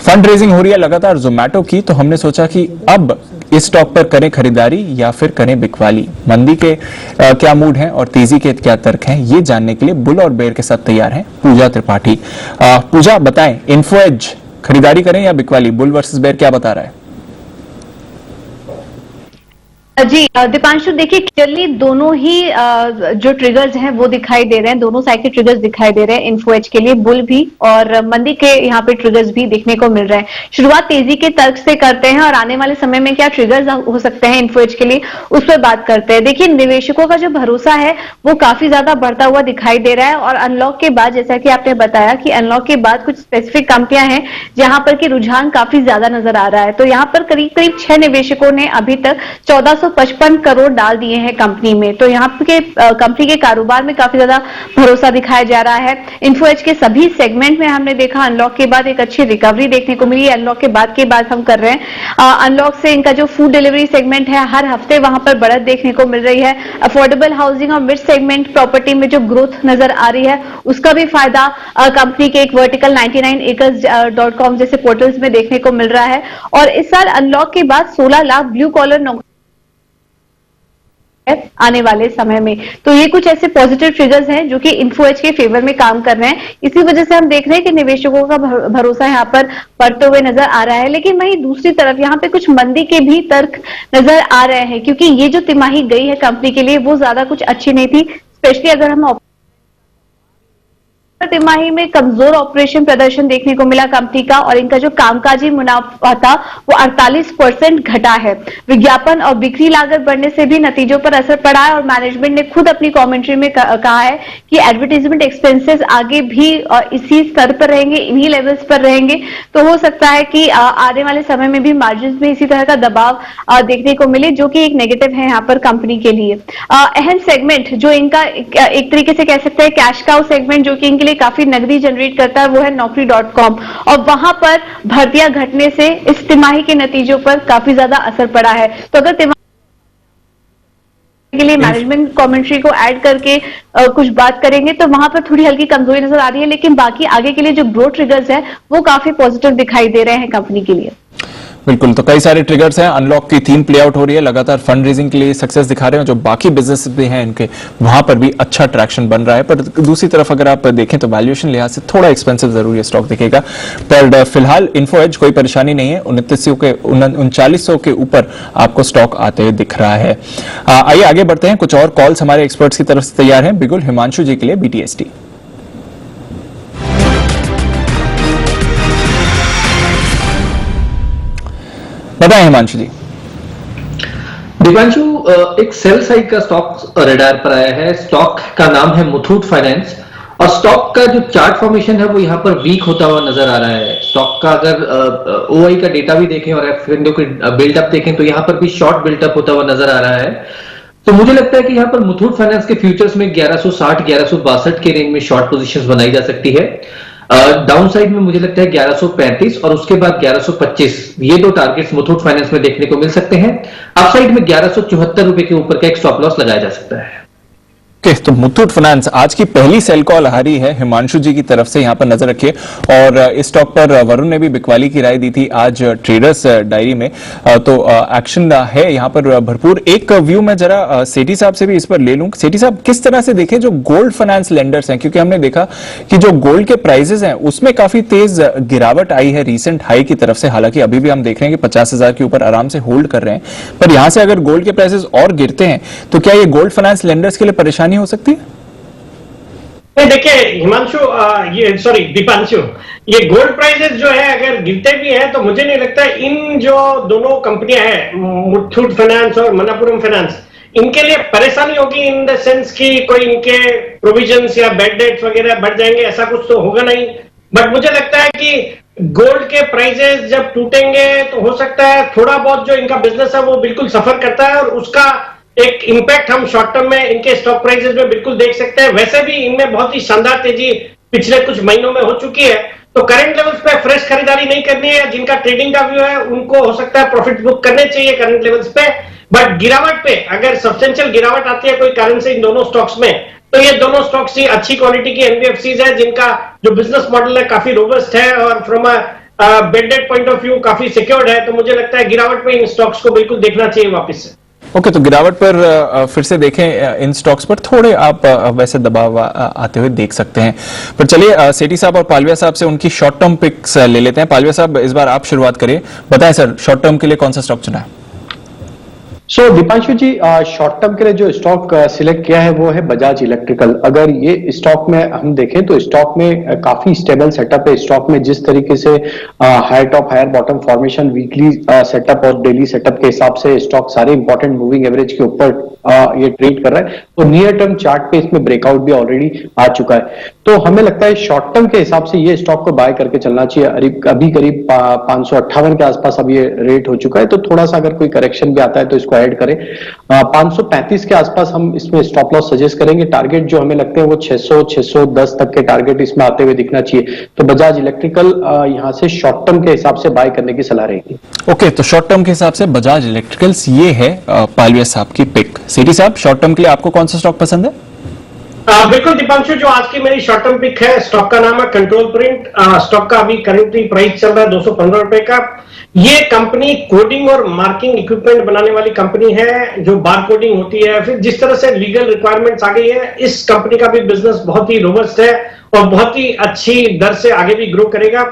फंड रेजिंग हो रही है लगातार जोमैटो की, तो हमने सोचा कि अब इस स्टॉक पर करें खरीदारी या फिर करें बिकवाली। मंदी के क्या मूड हैं और तेजी के क्या तर्क हैं, ये जानने के लिए बुल और बेर के साथ तैयार हैं पूजा त्रिपाठी। पूजा, बताएं इन्फो एज खरीदारी करें या बिकवाली? बुल वर्सेस बेर क्या बता रहा है? जी दीपांशु, देखिए क्लियरली दोनों ही जो ट्रिगर्स हैं वो दिखाई दे रहे हैं, दोनों साइड के ट्रिगर्स दिखाई दे रहे हैं इन्फो एज के लिए, बुल भी और मंदी के यहाँ पे ट्रिगर्स भी देखने को मिल रहे हैं। शुरुआत तेजी के तर्क से करते हैं और आने वाले समय में क्या ट्रिगर्स हो सकते हैं इन्फो एज के लिए, उस पर बात करते हैं। देखिए निवेशकों का जो भरोसा है वो काफी ज्यादा बढ़ता हुआ दिखाई दे रहा है और अनलॉक के बाद, जैसा कि आपने बताया कि अनलॉक के बाद कुछ स्पेसिफिक कंपनियां हैं जहां पर कि रुझान काफी ज्यादा नजर आ रहा है। तो यहाँ पर करीब करीब 6 निवेशकों ने अभी तक 1455 करोड़ डाल दिए हैं कंपनी में। तो यहाँ के कंपनी के कारोबार में काफी ज्यादा भरोसा दिखाया जा रहा है। इन्फो एज के सभी सेगमेंट में हमने देखा अनलॉक के बाद एक अच्छी रिकवरी देखने को मिली। अनलॉक के बाद की बात हम कर रहे हैं। अनलॉक से इनका जो फूड डिलीवरी सेगमेंट है, हर हफ्ते वहां पर बढ़त देखने को मिल रही है। अफोर्डेबल हाउसिंग और मिड सेगमेंट प्रॉपर्टी में जो ग्रोथ नजर आ रही है उसका भी फायदा कंपनी के एक वर्टिकल 99acres.com जैसे पोर्टल्स में देखने को मिल रहा है। और इस साल अनलॉक के बाद 16 लाख ब्लू कॉलर नौकरी आने वाले समय में। तो ये कुछ ऐसे पॉजिटिव ट्रिगर्स हैं जो कि इन्फो एज के फेवर में काम कर रहे हैं। इसी वजह से हम देख रहे हैं कि निवेशकों का भरोसा यहाँ पर बढ़ते हुए नजर आ रहा है। लेकिन वहीं दूसरी तरफ यहाँ पे कुछ मंदी के भी तर्क नजर आ रहे हैं, क्योंकि ये जो तिमाही गई है कंपनी के लिए वो ज्यादा कुछ अच्छी नहीं थी। स्पेशली अगर हम तिमाही में कमजोर ऑपरेशन प्रदर्शन देखने को मिला कंपनी का और इनका जो कामकाजी मुनाफा था वो 48% घटा है। विज्ञापन और बिक्री लागत बढ़ने से भी नतीजों पर असर पड़ा है और मैनेजमेंट ने खुद अपनी कमेंट्री में कहा है कि एडवर्टाइजमेंट एक्सपेंसेस आगे भी इसी स्तर पर रहेंगे, इन्हीं लेवल्स पर रहेंगे। तो हो सकता है कि आने वाले समय में भी मार्जिन में इसी तरह का दबाव देखने को मिले, जो कि एक नेगेटिव है यहाँ पर कंपनी के लिए। अहम सेगमेंट जो इनका एक तरीके से कह सकते हैं कैश काउ सेगमेंट, जो कि इनके काफी नकदी जनरेट करता है, वो है Naukri.com और वहां पर भर्तियां घटने से इस तिमाही के नतीजों पर काफी ज्यादा असर पड़ा है। तो अगर तिमाही के लिए मैनेजमेंट कमेंट्री को ऐड करके कुछ बात करेंगे तो वहां पर थोड़ी हल्की कमजोरी नजर आ रही है, लेकिन बाकी आगे के लिए जो ग्रोथ ट्रिगर्स है वो काफी पॉजिटिव दिखाई दे रहे हैं कंपनी के लिए। बिल्कुल, तो कई सारे ट्रिगर्स हैं, अनलॉक की थीम प्ले आउट हो रही है, लगातार फंड रेजिंग के लिए सक्सेस दिखा रहे हैं, जो बाकी बिजनेस भी हैं इनके वहां पर भी अच्छा ट्रैक्शन बन रहा है। पर दूसरी तरफ अगर आप देखें तो वैल्यूएशन लिहाज से थोड़ा एक्सपेंसिव जरूर ये स्टॉक दिखेगा, पर फिलहाल इन्फो एज कोई परेशानी नहीं है, 3900 के ऊपर आपको स्टॉक आते हुए दिख रहा है। आइए आगे बढ़ते हैं, कुछ और कॉल्स हमारे एक्सपर्ट्स की तरफ से तैयार हैं। बिगुल हिमांशु जी के लिए BTST। बताएं हिमांशु जी। दीपांशु, एक सेल साइड का स्टॉक रेडार पर आया है। स्टॉक का नाम है मुथूट फाइनेंस और स्टॉक का जो चार्ट फॉर्मेशन है वो यहाँ पर वीक होता हुआ नजर आ रहा है। स्टॉक का अगर OI का डेटा भी देखें और बिल्डअप देखें तो यहाँ पर भी शॉर्ट बिल्डअप होता हुआ नजर आ रहा है। तो मुझे लगता है कि यहाँ पर मुथूट फाइनेंस के फ्यूचर्स में 1160 1162 के रेंज में शॉर्ट पोजीशंस बनाई जा सकती है। डाउन साइड में मुझे लगता है 1135 और उसके बाद 1125, ये दो टारगेट्स मुथूट फाइनेंस में देखने को मिल सकते हैं। अप साइड में 1174 रुपए के ऊपर का एक स्टॉप लॉस लगाया जा सकता है। तो मुथूट फाइनेंस आज की पहली सेल कॉल आ रही है हिमांशु जी की तरफ से, यहां पर नजर रखिए। और इस स्टॉक पर वरुण ने भी बिकवाली की राय दी थी आज ट्रेडर्स डायरी में, तो एक्शन है यहां पर भरपूर। एक व्यू में जरा सेठी साहब से भी इस पर ले लूं। सेठी साहब, किस तरह से देखें जो गोल्ड फाइनेंस लेंडर्स हैं, क्योंकि हमने देखा कि जो गोल्ड के प्राइसेस हैं उसमें काफी तेज गिरावट आई है रिसेंट हाई की तरफ से। हालांकि अभी भी हम देख रहे हैं कि 50,000 के ऊपर आराम से होल्ड कर रहे हैं, पर यहां से अगर गोल्ड के प्राइसेस और गिरते हैं तो क्या ये गोल्ड फाइनेंस लेंडर्स के लिए परेशानी हो सकती है? नहीं, देखिए हिमांशु, दीपांशु, ये गोल्ड प्राइसेस जो है अगर गिरते भी हैं तो मुझे नहीं लगता इन जो दोनों कंपनियां हैं मुथूट फाइनेंस और मनप्पुरम फाइनेंस, इनके लिए परेशानी होगी इन द सेंस कि कोई इनके प्रोविजंस या बैड डेट्स वगैरह बढ़ जाएंगे, ऐसा कुछ तो होगा नहीं। बट मुझे लगता है कि गोल्ड के प्राइसेस जब टूटेंगे तो हो सकता है थोड़ा बहुत जो इनका बिजनेस है वो बिल्कुल सफर करता है और उसका एक इंपैक्ट हम शॉर्ट टर्म में इनके स्टॉक प्राइसेस में बिल्कुल देख सकते हैं। वैसे भी इनमें बहुत ही शानदार तेजी पिछले कुछ महीनों में हो चुकी है, तो करंट लेवल्स पे फ्रेश खरीदारी नहीं करनी है। जिनका ट्रेडिंग का व्यू है उनको हो सकता है प्रॉफिट बुक करने चाहिए करंट लेवल्स पे, बट गिरावट पे अगर सब्सटेंशियल गिरावट आती है कोई कारण से इन दोनों स्टॉक्स में, तो ये दोनों स्टॉक्स ही अच्छी क्वालिटी की NBFCs है जिनका जो बिजनेस मॉडल है काफी रोबस्ट है और from a bed date point of view काफी सिक्योर्ड है। तो मुझे लगता है गिरावट पे इन स्टॉक्स को बिल्कुल देखना चाहिए वापस से। ओके, तो गिरावट पर फिर से देखें इन स्टॉक्स पर थोड़े आप वैसे दबाव आते हुए देख सकते हैं। पर चलिए सेठी साहब और पालविया साहब से उनकी शॉर्ट टर्म पिक्स ले लेते हैं। पालविया साहब, इस बार आप शुरुआत करिए, बताएं सर शॉर्ट टर्म के लिए कौन सा स्टॉक चुना है? सो दीपांशु जी, शॉर्ट टर्म के लिए जो स्टॉक सिलेक्ट किया है वो है बजाज इलेक्ट्रिकल। अगर ये स्टॉक में हम देखें तो स्टॉक में काफी स्टेबल सेटअप है। स्टॉक में जिस तरीके से higher top higher bottom formation, weekly setup और डेली सेटअप के हिसाब से स्टॉक सारे इंपॉर्टेंट मूविंग एवरेज के ऊपर ये ट्रेड कर रहा है, तो नियर टर्म चार्ट पे इसमें ब्रेकआउट भी ऑलरेडी आ चुका है। तो हमें लगता है शॉर्ट टर्म के हिसाब से ये स्टॉक को बाय करके चलना चाहिए। अभी करीब 558 के आसपास अब ये रेट हो चुका है, तो थोड़ा सा अगर कोई करेक्शन भी आता है तो इसको ऐड करें। 535 के आसपास हम इसमें स्टॉप लॉस सजेस्ट करेंगे। टारगेट जो हमें लगते हैं वो 600 610 तक के टारगेट इसमें आते हुए दिखना चाहिए। तो बजाज इलेक्ट्रिकल यहां से शॉर्ट टर्म के हिसाब से बाय करने की सलाह रहेगी। ओके, तो शॉर्ट टर्म के हिसाब से बजाज इलेक्ट्रिकल्स ये है पालविया साहब की पिक। सेठी साहब, शॉर्ट टर्म के लिए आपको कौन सा स्टॉक पसंद है? बिल्कुल दीपांशु, जो आज की मेरी शॉर्ट टर्म पिक है, स्टॉक का नाम है कंट्रोल प्रिंट। स्टॉक का अभी करंटली प्राइस चल रहा है 215 रुपए का। ये कंपनी कोडिंग और मार्किंग इक्विपमेंट बनाने वाली कंपनी है, जो बार कोडिंग होती है। फिर जिस तरह से लीगल रिक्वायरमेंट्स आ गई है, इस कंपनी का भी बिजनेस बहुत ही रोबस्ट है और बहुत ही अच्छी दर से आगे भी ग्रो करेगा।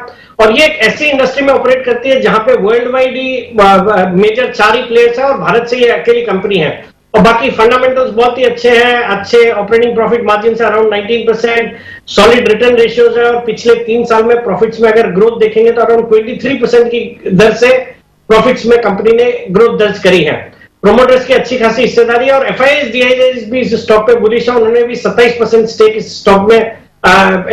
और ये एक ऐसी इंडस्ट्री में ऑपरेट करती है जहां पे वर्ल्ड वाइड ही मेजर 4 ही प्लेयर्स है और भारत से ये अकेली कंपनी है। और बाकी फंडामेंटल्स बहुत ही अच्छे हैं, अच्छे ऑपरेटिंग प्रॉफिट मार्जिन से अराउंड 19%, सॉलिड रिटर्न रेशियोज है और पिछले 3 साल में प्रॉफिट्स में अगर ग्रोथ देखेंगे तो अराउंड 23% की दर से प्रॉफिट्स में कंपनी ने ग्रोथ दर्ज करी है। प्रोमोटर्स की अच्छी खासी हिस्सेदारी है और FIS DIS भी इस स्टॉक पे बुलिश है, उन्होंने भी 27% स्टेक इस स्टॉक में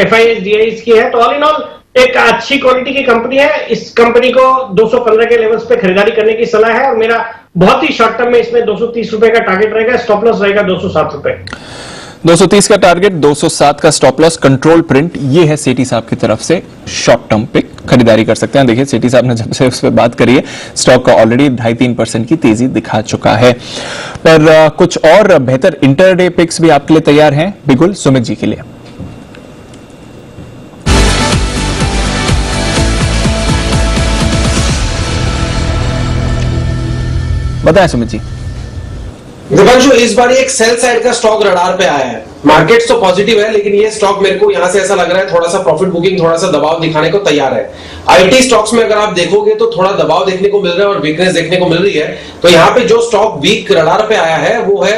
FIS DIS की है। तो ऑल इन ऑल एक अच्छी क्वालिटी की कंपनी है। इस कंपनी को 215 के लेवल्स पे खरीदारी करने की सलाह है और मेरा बहुत ही शॉर्ट टर्म में इसमें 230 रुपए का टारगेट रहेगा, स्टॉप लॉस रहेगा 207 रुपए। 230 का टारगेट, 207 का स्टॉप लॉस। कंट्रोल प्रिंट ये है सेठी साहब की तरफ से शॉर्ट टर्म पे खरीदारी कर सकते हैं। देखिए सेठी साहब ने जब से उस पर बात करी है, स्टॉक का ऑलरेडी 2.5-3% की तेजी दिखा चुका है। पर कुछ और बेहतर इंटरडे पिक्स भी आपके लिए तैयार हैं बिगुल सुमित जी के लिए। बताएं सुमित जी। दीपांशु, इस बार एक सेल साइड का स्टॉक रडार पे आया है। मार्केट्स तो पॉजिटिव है, लेकिन ये स्टॉक मेरे को यहां से ऐसा लग रहा है थोड़ा सा प्रॉफिट बुकिंग, थोड़ा सा दबाव दिखाने को तैयार है। आईटी स्टॉक्स में अगर आप देखोगे तो थोड़ा दबाव देखने को मिल रहा है और वीकनेस देखने को मिल रही है। तो यहाँ पे जो स्टॉक वीक रडार पे आया है वो है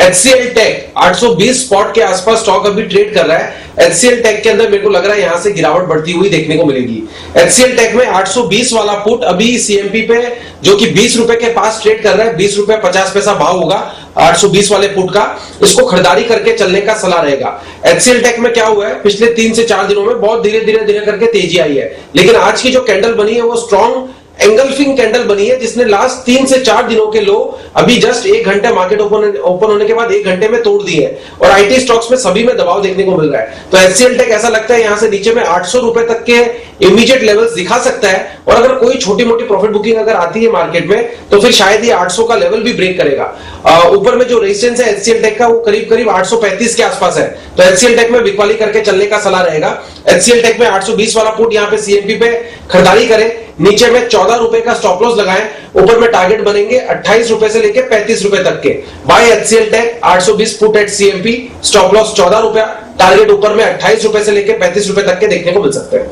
HCL टेक। 820 स्पॉट के आसपास स्टॉक अभी ट्रेड कर रहा है। HCL टेक के अंदर मेरे को लग रहा है यहां से गिरावट बढ़ती हुई देखने को मिलेगी। HCL टेक में 820 वाला पुट अभी CMP पे जो कि 20 रुपए के पास ट्रेड कर रहा है, 20 रुपए 50 पैसा भाव होगा 820 वाले पुट का। इसको खरीदारी करके चलने का सलाह रहेगा। HCL टेक में क्या हुआ है, पिछले 3 से 4 दिनों में बहुत धीरे धीरे करके तेजी आई है, लेकिन आज की जो कैंडल बनी है वो स्ट्रॉन्ग एंगल्फिंग कैंडल बनी है, जिसने लास्ट 3 से 4 दिनों के लो अभी जस्ट 1 घंटे मार्केट ओपन होने के बाद 1 घंटे में तोड़ दिए हैं। और आईटी स्टॉक्स में सभी में दबाव देखने को मिल रहा है। तो HCL टेक ऐसा लगता है यहां से नीचे में 800 रुपए तक के इमीडिएट लेवल्स दिखा सकता है। और अगर कोई छोटी मोटी प्रॉफिट बुकिंग अगर आती है मार्केट में तो फिर शायद ये 800 का लेवल भी ब्रेक करेगा। ऊपर में जो रेजिस्टेंस है HCL टेक का वो करीब 835 के आसपास है। तो HCL टेक में बिकवाली करके चलने का सलाह रहेगा। HCL टेक में 820 वाला पुट यहाँ पे CMP पे खरीदारी करें, नीचे में 14 रुपए का स्टॉप लॉस लगाएं, ऊपर में टारगेट बनेंगे 28 रुपए से लेके 35 रुपए तक के। Buy HCL tech 820 put at CMP, stop loss 14 रुपया, टारगेट ऊपर में 28 रुपए से लेके 35 रुपए तक के देखने को मिल सकते हैं।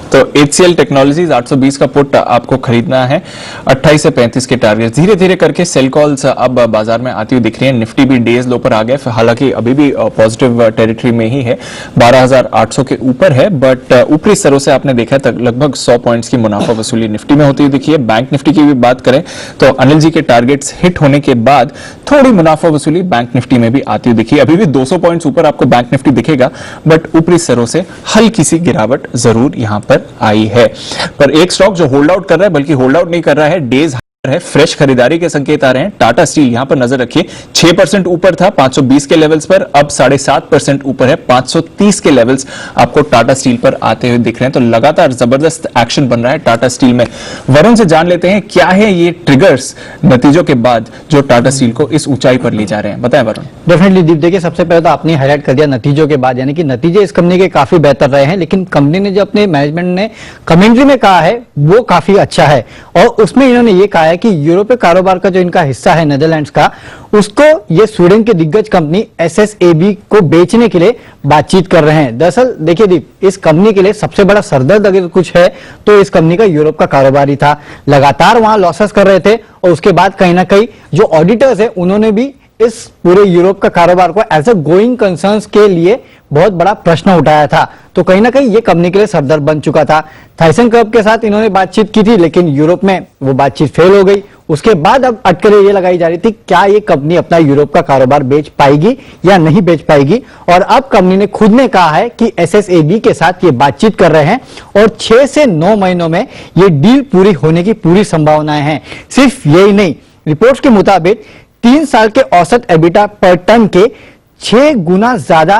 तो HCL टेक्नोलॉजीज 820 का पुट आपको खरीदना है, 28 से 35 के टारगेट। धीरे धीरे करके सेल कॉल्स अब बाजार में आती हुई दिख रही है। निफ्टी भी डेज लो पर आ गया, हालांकि अभी भी पॉजिटिव टेरिटरी में ही है, 12,800 के ऊपर है, बट ऊपरी स्तरों से आपने देखा तक लगभग 100 पॉइंट्स की मुनाफा वसूली निफ्टी में होती हुई दिखी है। बैंक निफ्टी की भी बात करें तो अनिल जी के टारगेट्स हिट होने के बाद थोड़ी मुनाफा वसूली बैंक निफ्टी में भी आती हुई दिखी है। अभी भी 200 पॉइंट्स ऊपर आपको बैंक निफ्टी दिखेगा, बट ऊपरी स्तरों से हल्की सी गिरावट जरूर यहां पर आई है। पर एक स्टॉक जो होल्ड आउट कर रहा है, बल्कि होल्ड आउट नहीं कर रहा है, डेज है, फ्रेश खरीदारी के संकेत आ रहे हैं। टाटा स्टील यहां पर नजर रखिए, 6% ऊपर था 520 के लेवल्स पर, अब 7.5% ऊपर है, 530 के लेवल्स आपको टाटा स्टील पर आते हुए दिख रहे हैं। तो लगातार जबरदस्त एक्शन बन रहा है टाटा स्टील में। वरुण से जान लेते हैं क्या है ये ट्रिगर्स नतीजों के बाद जो टाटा स्टील को इस ऊंचाई पर ले जा रहे हैं, बताएं वरुण। डेफिनेटली दीप, देखिए सबसे पहले तो आपने हाईलाइट कर दिया नतीजों के बाद, यानी कि नतीजे इस कंपनी के काफी बेहतर रहे हैं, लेकिन कंपनी ने जो अपने मैनेजमेंट ने कमेंट्री में कहा है वो काफी अच्छा है। और उसमें इन्होंने ये कहा है कि यूरोपीय कारोबार का जो इनका हिस्सा है नेदरलैंड्स का, उसको ये स्वीडन की दिग्गज कंपनी SSAB को बेचने के लिए बातचीत कर रहे हैं। दरअसल देखिए दीप, इस कंपनी के लिए सबसे बड़ा सरदर्द अगर कुछ है तो इस कंपनी का यूरोप का कारोबार ही था। लगातार वहां लॉसेस कर रहे थे और उसके बाद कहीं ना कहीं जो ऑडिटर्स है उन्होंने भी इस पूरे यूरोप का कारोबार को एज अ गोइंग कंसर्न्स के लिए बहुत बड़ा प्रश्न उठाया था। तो कहीं ना कहीं ये कंपनी के लिए सरदर्द बन चुका था। थाइसन कर्व के साथ इन्होंने बातचीत की थी, लेकिन यूरोप में वो बातचीत फेल हो गई। उसके बाद अब अटकलें ये लगाई जा रही थी क्या ये कंपनी अपना यूरोप का कारोबार बेच पाएगी या नहीं बेच पाएगी। और अब कंपनी ने खुद ने कहा है कि SSAB के साथ ये बातचीत कर रहे हैं और 6 से 9 महीनों में ये डील पूरी होने की पूरी संभावनाएं हैं। सिर्फ यही नहीं, रिपोर्ट्स के मुताबिक 3 साल के औसत एबिटा पर टन के 6 गुना ज्यादा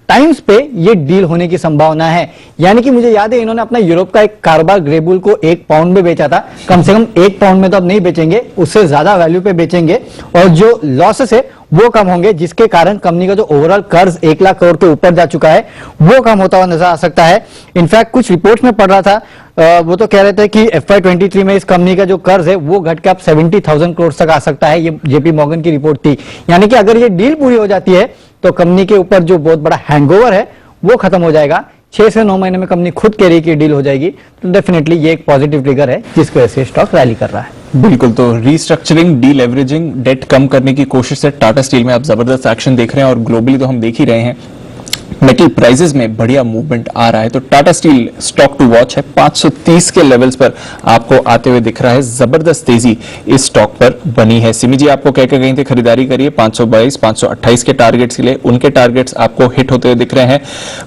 टाइम्स पे ये डील होने की संभावना है। यानी कि मुझे याद है इन्होंने अपना यूरोप का एक कारोबार ग्रेबुल को 1 पाउंड में बेचा था, कम से कम 1 पाउंड में तो अब नहीं बेचेंगे, उससे ज्यादा वैल्यू पे बेचेंगे और जो लॉसेस है वो कम होंगे, जिसके कारण कंपनी का जो ओवरऑल कर्ज 1 लाख करोड़ के ऊपर जा चुका है वो कम होता हुआ नजर आ सकता है। इनफैक्ट कुछ रिपोर्ट्स में पढ़ रहा था, वो तो कह रहे थे कि FY23 में इस कंपनी का जो कर्ज है वो घट के अब 70,000 करोड़ तक आ सकता है। ये JP मॉर्गन की रिपोर्ट थी। यानी कि अगर ये डील पूरी हो जाती है तो कंपनी के ऊपर जो बहुत बड़ा हैंगओवर है वो खत्म हो जाएगा। 6 से 9 महीने में कंपनी खुद कह रही है कि डील हो जाएगी, तो डेफिनेटली ये एक पॉजिटिव ट्रिगर है जिसकी वजह से स्टॉक रैली कर रहा है। बिल्कुल, तो रीस्ट्रक्चरिंग, डी-लेवरेजिंग, डेट कम करने की कोशिश से टाटा स्टील में आप जबरदस्त एक्शन देख रहे हैं और ग्लोबली तो हम देख ही रहे हैं मेटल प्राइसेस में बढ़िया मूवमेंट आ रहा है। तो Tata steel stock to watch है, 530 के लेवल्स पर आपको आते हुए दिख रहा है। जबरदस्त तेजी इस स्टॉक पर बनी है। सिमी जी आपको कहकर गई थी खरीदारी करिए 522, 528 के टारगेट्स के लिए, उनके टारगेट्स आपको हिट होते हुए दिख रहे हैं।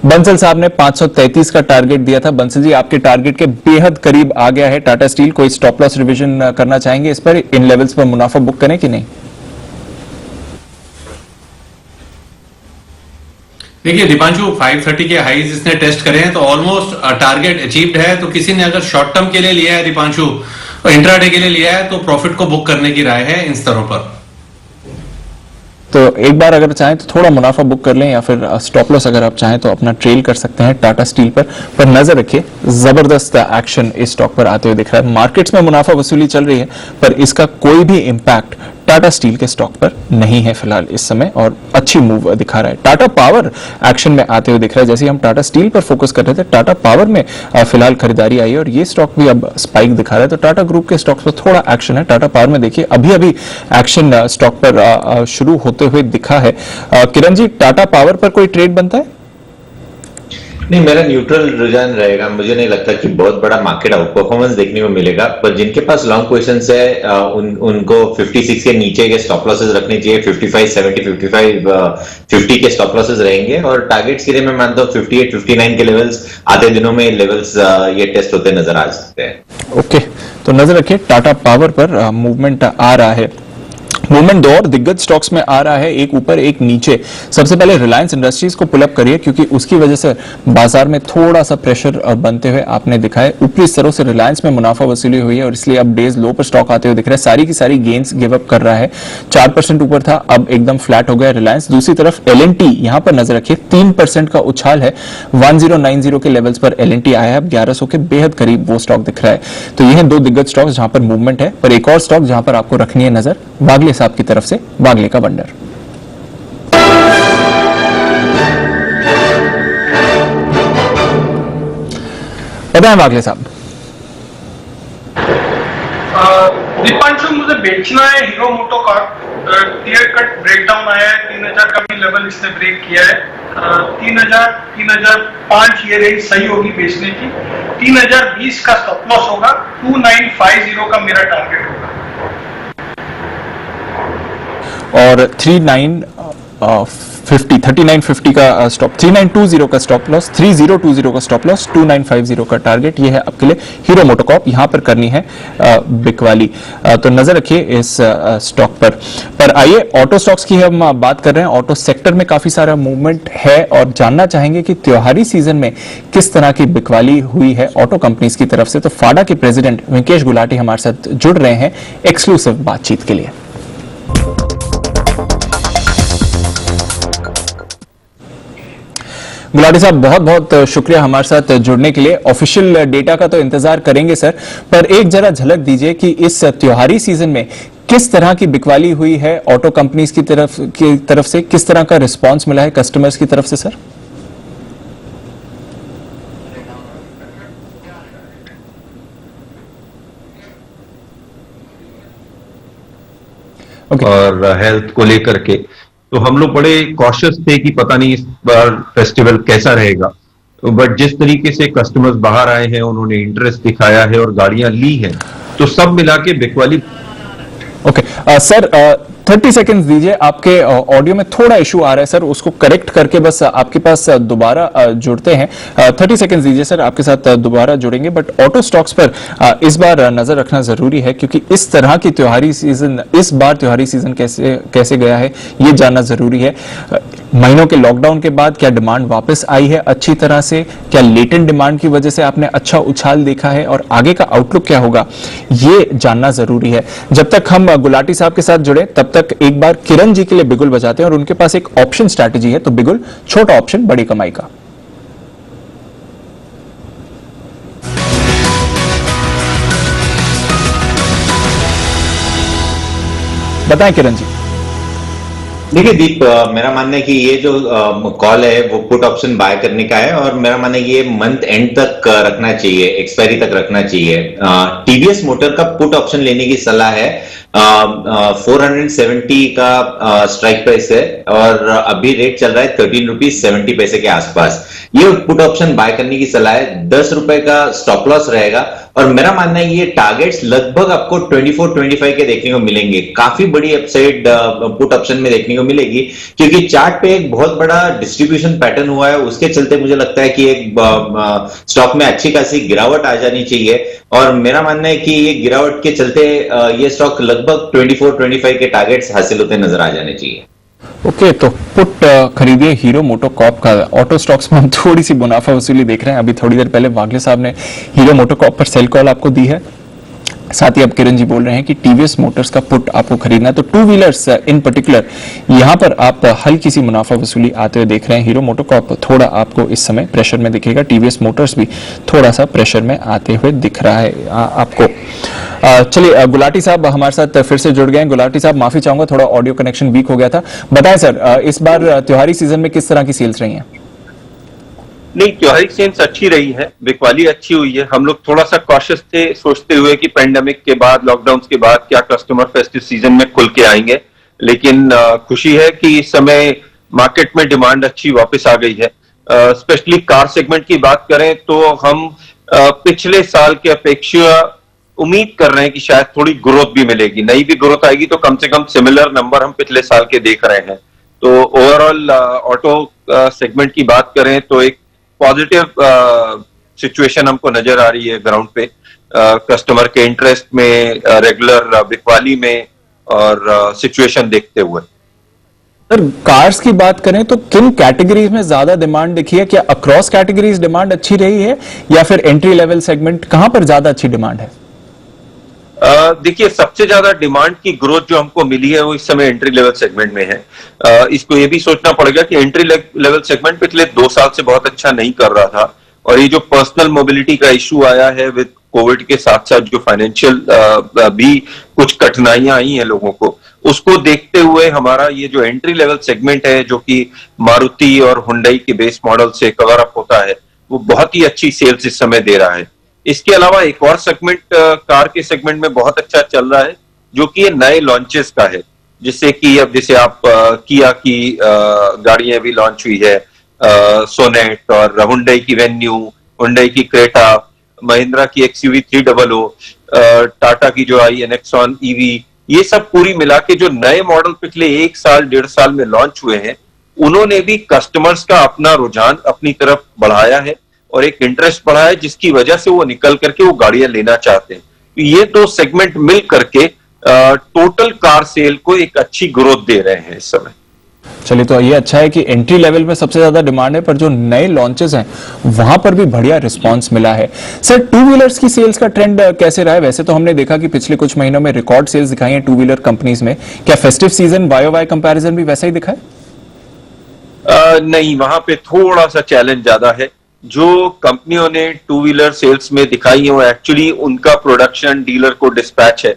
बंसल साहब ने 533 का टारगेट दिया था। बंसल जी आपके टारगेट के बेहद करीब आ गया है टाटा स्टील। कोई स्टॉप लॉस रिविजन करना चाहेंगे इस पर, इन लेवल्स पर मुनाफा बुक करें कि नहीं? देखिए दीपांशु, 530 के हाईज इसने टेस्ट करे हैं तो ऑलमोस्ट टारगेट अचीव्ड है। तो किसी ने अगर शॉर्ट टर्म के लिए लिया है दीपांशु, इंट्राडे के लिए लिया है, तो प्रॉफिट को बुक करने की राय है इन स्तरों पर। तो एक बार अगर चाहें तो थोड़ा मुनाफा बुक कर लें या फिर स्टॉप लॉस अगर आप चाहें तो अपना ट्रेल कर सकते हैं टाटा स्टील पर नजर रखिए जबरदस्त एक्शन इस स्टॉक पर आते हुए दिख रहा है। मार्केट्स में मुनाफा वसूली चल रही है पर इसका कोई भी इंपैक्ट टाटा स्टील के स्टॉक पर नहीं है फिलहाल इस समय और अच्छी मूव दिखा रहा है। टाटा पावर एक्शन में आते हुए दिख रहा है। जैसे हम टाटा स्टील पर फोकस कर रहे थे, टाटा पावर में फिलहाल खरीदारी आई है और ये स्टॉक भी अब स्पाइक दिखा रहा है। तो टाटा ग्रुप के स्टॉक्स पर थोड़ा एक्शन है। टाटा पावर में देखिए अभी अभी एक्शन स्टॉक पर शुरू होते हुए दिखा है। किरण जी, टाटा पावर पर कोई ट्रेड बनता है? नहीं, मेरा न्यूट्रल रुझान रहेगा। मुझे नहीं लगता कि बहुत बड़ा मार्केट आउट परफॉर्मेंस देखने को मिलेगा, पर जिनके पास लॉन्ग पोजीशंस है उनको 56 के नीचे के स्टॉप लॉसेस रखने चाहिए। 55, 70, 55, 50 के स्टॉप लॉसेस रहेंगे और टारगेट्स के लिए मैं मानता हूँ 58, 59 के लेवल्स आते दिनों में लेवल्स ये टेस्ट होते नजर आ सकते हैं। ओके, तो नजर रखिए टाटा पावर पर मूवमेंट आ रहा है। मूवमेंट दो और दिग्गज स्टॉक्स में आ रहा है, एक ऊपर एक नीचे। सबसे पहले रिलायंस इंडस्ट्रीज को पुल अप करिए क्योंकि उसकी वजह से बाजार में थोड़ा सा प्रेशर बनते हुए आपने दिखा है। ऊपरी स्तरों से रिलायंस में मुनाफा वसूली हुई है और इसलिए अब डेज लो पर स्टॉक आते हुए दिख रहा है। सारी की सारी गेन्स गिव अप कर रहा है। 4% ऊपर था, अब एकदम फ्लैट हो गया रिलायंस। दूसरी तरफ L&T यहां पर नजर रखिए, 3% का उछाल है। 1090 के लेवल्स पर L&T आया है, अब 1100 के बेहद करीब वो स्टॉक दिख रहा है। तो ये हैं दो दिग्गज स्टॉक्स जहां पर मूवमेंट है। पर एक और स्टॉक जहां पर आपको रखनी है नजर, वागले साहब की तरफ से, वागले का वंडर। बताएं वागले साहब। दीपांशु, मुझे बेचना है hero MotoCorp. Clear cut breakdown आया है, 3000 का भी लेवल इसने ब्रेक किया है। 3000, 3005 ये रेंज सही होगी बेचने की। 3020 का स्टॉप लॉस होगा, 2950 का मेरा टारगेट होगा और 3950 का स्टॉप, 3920 का स्टॉप लॉस, 3020 का स्टॉप लॉस, 2950 का टारगेट। ये है आपके लिए हीरो मोटोकॉर्प। यहां पर करनी है बिकवाली, तो नजर रखिए इस स्टॉक पर आइए ऑटो स्टॉक्स की हम बात कर रहे हैं। ऑटो सेक्टर में काफी सारा मूवमेंट है और जानना चाहेंगे कि त्योहारी सीजन में किस तरह की बिकवाली हुई है ऑटो कंपनीज की तरफ से। तो फाडा के प्रेसिडेंट वेंकेश गुलाटी हमारे साथ जुड़ रहे हैं एक्सक्लूसिव बातचीत के लिए। गुलाटी साहब, बहुत बहुत शुक्रिया हमारे साथ जुड़ने के लिए। ऑफिशियल डेटा का तो इंतजार करेंगे सर, पर एक जरा झलक दीजिए कि इस त्योहारी सीजन में किस तरह की बिकवाली हुई है ऑटो कंपनीज की तरफ से, किस तरह का रिस्पांस मिला है कस्टमर्स की तरफ से सर? और हेल्थ को लेकर के तो हम लोग बड़े कॉशियस थे कि पता नहीं इस बार फेस्टिवल कैसा रहेगा, बट जिस तरीके से कस्टमर्स बाहर आए हैं, उन्होंने इंटरेस्ट दिखाया है और गाड़ियां ली हैं, तो सब मिला के बिकवाली। ओके सर, 30 सेकंड्स दीजिए। आपके ऑडियो में थोड़ा इशू आ रहा है सर, उसको करेक्ट करके बस आपके पास दोबारा जुड़ते हैं। 30 सेकंड्स दीजिए सर, आपके साथ दोबारा जुड़ेंगे। बट ऑटो स्टॉक्स पर इस बार नजर रखना जरूरी है क्योंकि इस तरह की त्योहारी सीजन, इस बार त्योहारी सीजन कैसे गया है ये जानना जरूरी है। महीनों के लॉकडाउन के बाद क्या डिमांड वापस आई है अच्छी तरह से? क्या लेटेंट डिमांड की वजह से आपने अच्छा उछाल देखा है और आगे का आउटलुक क्या होगा, ये जानना जरूरी है। जब तक हम गुलाटी साहब के साथ जुड़े तब तक एक बार किरण जी के लिए बिगुल बजाते हैं और उनके पास एक ऑप्शन स्ट्रैटेजी है। तो बिगुल, छोटा ऑप्शन बड़ी कमाई का। बताएं किरण जी। देखिए दीप, मेरा मानना है कि ये जो कॉल है वो पुट ऑप्शन बाय करने का है और मेरा मानना है कि ये मंथ एंड तक रखना चाहिए, एक्सपायरी तक रखना चाहिए। टीवीएस मोटर का पुट ऑप्शन लेने की सलाह है। 470 का स्ट्राइक प्राइस है और अभी रेट चल रहा है 13 रुपीज 70 पैसे के आसपास। ये पुट ऑप्शन बाय करने की सलाह है। 10 रुपए का स्टॉप लॉस रहेगा और मेरा मानना है ये टारगेट्स लगभग आपको 24-25 के देखने को मिलेंगे। काफी बड़ी अपसाइड पुट ऑप्शन में देखने को मिलेगी क्योंकि चार्ट पे एक बहुत बड़ा डिस्ट्रीब्यूशन पैटर्न हुआ है। उसके चलते मुझे लगता है कि एक स्टॉक में अच्छी खासी गिरावट आ जानी चाहिए और मेरा मानना है कि ये गिरावट के चलते ये स्टॉक लगभग 24-25 के टारगेट्स हासिल होते नजर आ जाने चाहिए। ओके, तो पुट खरीदिए हीरो मोटोकॉर्प का। ऑटो स्टॉक्स में हम थोड़ी सी मुनाफा वसूली देख रहे हैं। अभी थोड़ी देर पहले वागले साहब ने हीरो मोटोकॉर्प पर सेल कॉल आपको दी है। साथ ही अब किरण जी बोल रहे हैं कि टीवीएस मोटर्स का पुट आपको खरीदना है, तो टू व्हीलर्स इन पर्टिकुलर यहां पर आप हल्की सी मुनाफा वसूली आते हुए देख रहे हैं। हीरो मोटोकॉर्प थोड़ा आपको इस समय प्रेशर में दिखेगा, टीवीएस मोटर्स भी थोड़ा सा प्रेशर में आते हुए दिख रहा है आपको। चलिए गुलाटी साहब हमारे साथ फिर से जुड़ गए हैं। गुलाटी साहब माफी चाहूंगा, थोड़ा ऑडियो कनेक्शन वीक हो गया था। बताएं सर, इस बार त्योहारी सीजन में किस तरह की सेल्स रही हैं? नहीं, त्योहारी सेल्स अच्छी रही है, बिकवाली अच्छी हुई है। हम लोग थोड़ा सा कॉशियस थे, सोचते हुए कि पेंडेमिक के बाद, लॉकडाउन के बाद क्या कस्टमर फेस्टिव सीजन में खुल के आएंगे, लेकिन खुशी है कि इस समय मार्केट में डिमांड अच्छी वापस आ गई है। स्पेशली कार सेगमेंट की बात करें तो हम पिछले साल के अपेक्षा उम्मीद कर रहे हैं कि शायद थोड़ी ग्रोथ भी मिलेगी। नई भी ग्रोथ आएगी तो कम से कम सिमिलर नंबर हम पिछले साल के देख रहे हैं। तो ओवरऑल ऑटो सेगमेंट की बात करें तो एक पॉजिटिव सिचुएशन हमको नजर आ रही है ग्राउंड पे, कस्टमर के इंटरेस्ट में, रेगुलर बिकवाली में और सिचुएशन देखते हुए। सर कार्स की बात करें तो किन कैटेगरीज में ज्यादा डिमांड दिखी है? क्या अक्रॉस कैटेगरीज डिमांड अच्छी रही है या फिर एंट्री लेवल सेगमेंट, कहां पर ज्यादा अच्छी डिमांड है? देखिए, सबसे ज्यादा डिमांड की ग्रोथ जो हमको मिली है वो इस समय एंट्री लेवल सेगमेंट में है। इसको ये भी सोचना पड़ेगा कि एंट्री लेवल सेगमेंट पिछले 2 साल से बहुत अच्छा नहीं कर रहा था, और ये जो पर्सनल मोबिलिटी का इशू आया है विद कोविड के साथ साथ जो फाइनेंशियल भी कुछ कठिनाइयां आई हैं लोगों को, उसको देखते हुए हमारा ये जो एंट्री लेवल सेगमेंट है जो कि मारुति और हुंडई के बेस मॉडल से कवर अप होता है, वो बहुत ही अच्छी सेल्स इस समय दे रहा है। इसके अलावा एक और सेगमेंट कार के सेगमेंट में बहुत अच्छा चल रहा है जो कि ये नए लॉन्चेस का है, जिससे कि अब जैसे आप किया की गाड़ियां भी लॉन्च हुई है, सोनेट और हुंडई की वेन्यू, हुंडई की क्रेटा, महिंद्रा की एक्सयूवी 300, टाटा की जो आई नेक्सॉन ईवी, ये सब पूरी मिला के जो नए मॉडल पिछले 1 साल 1.5 साल में लॉन्च हुए हैं, उन्होंने भी कस्टमर्स का अपना रुझान अपनी तरफ बढ़ाया है और एक इंटरेस्ट बढ़ा है, जिसकी वजह से वो निकल करके वो गाड़ियां लेना चाहते हैं। तो ये 2 सेगमेंट मिल करके टोटल कार सेल को एक अच्छी ग्रोथ दे रहे हैं इस समय। चलिए, तो ये अच्छा है कि एंट्री लेवल में सबसे ज्यादा डिमांड है, पर जो नए लॉन्चेस हैं वहां पर भी बढ़िया रिस्पांस मिला है। सर टू व्हीलर्स की सेल्स का ट्रेंड कैसे रहा है? वैसे तो हमने देखा कि पिछले कुछ महीनों में रिकॉर्ड सेल्स दिखाई हैं टू व्हीलर कंपनीज में, क्या फेस्टिव सीजन वाई कंपैरिजन भी वैसा ही दिखा है? नहीं, वहां पे थोड़ा सा चैलेंज ज्यादा है। जो कंपनियों ने टू व्हीलर सेल्स में दिखाई है वो एक्चुअली उनका प्रोडक्शन डीलर को डिस्पैच है,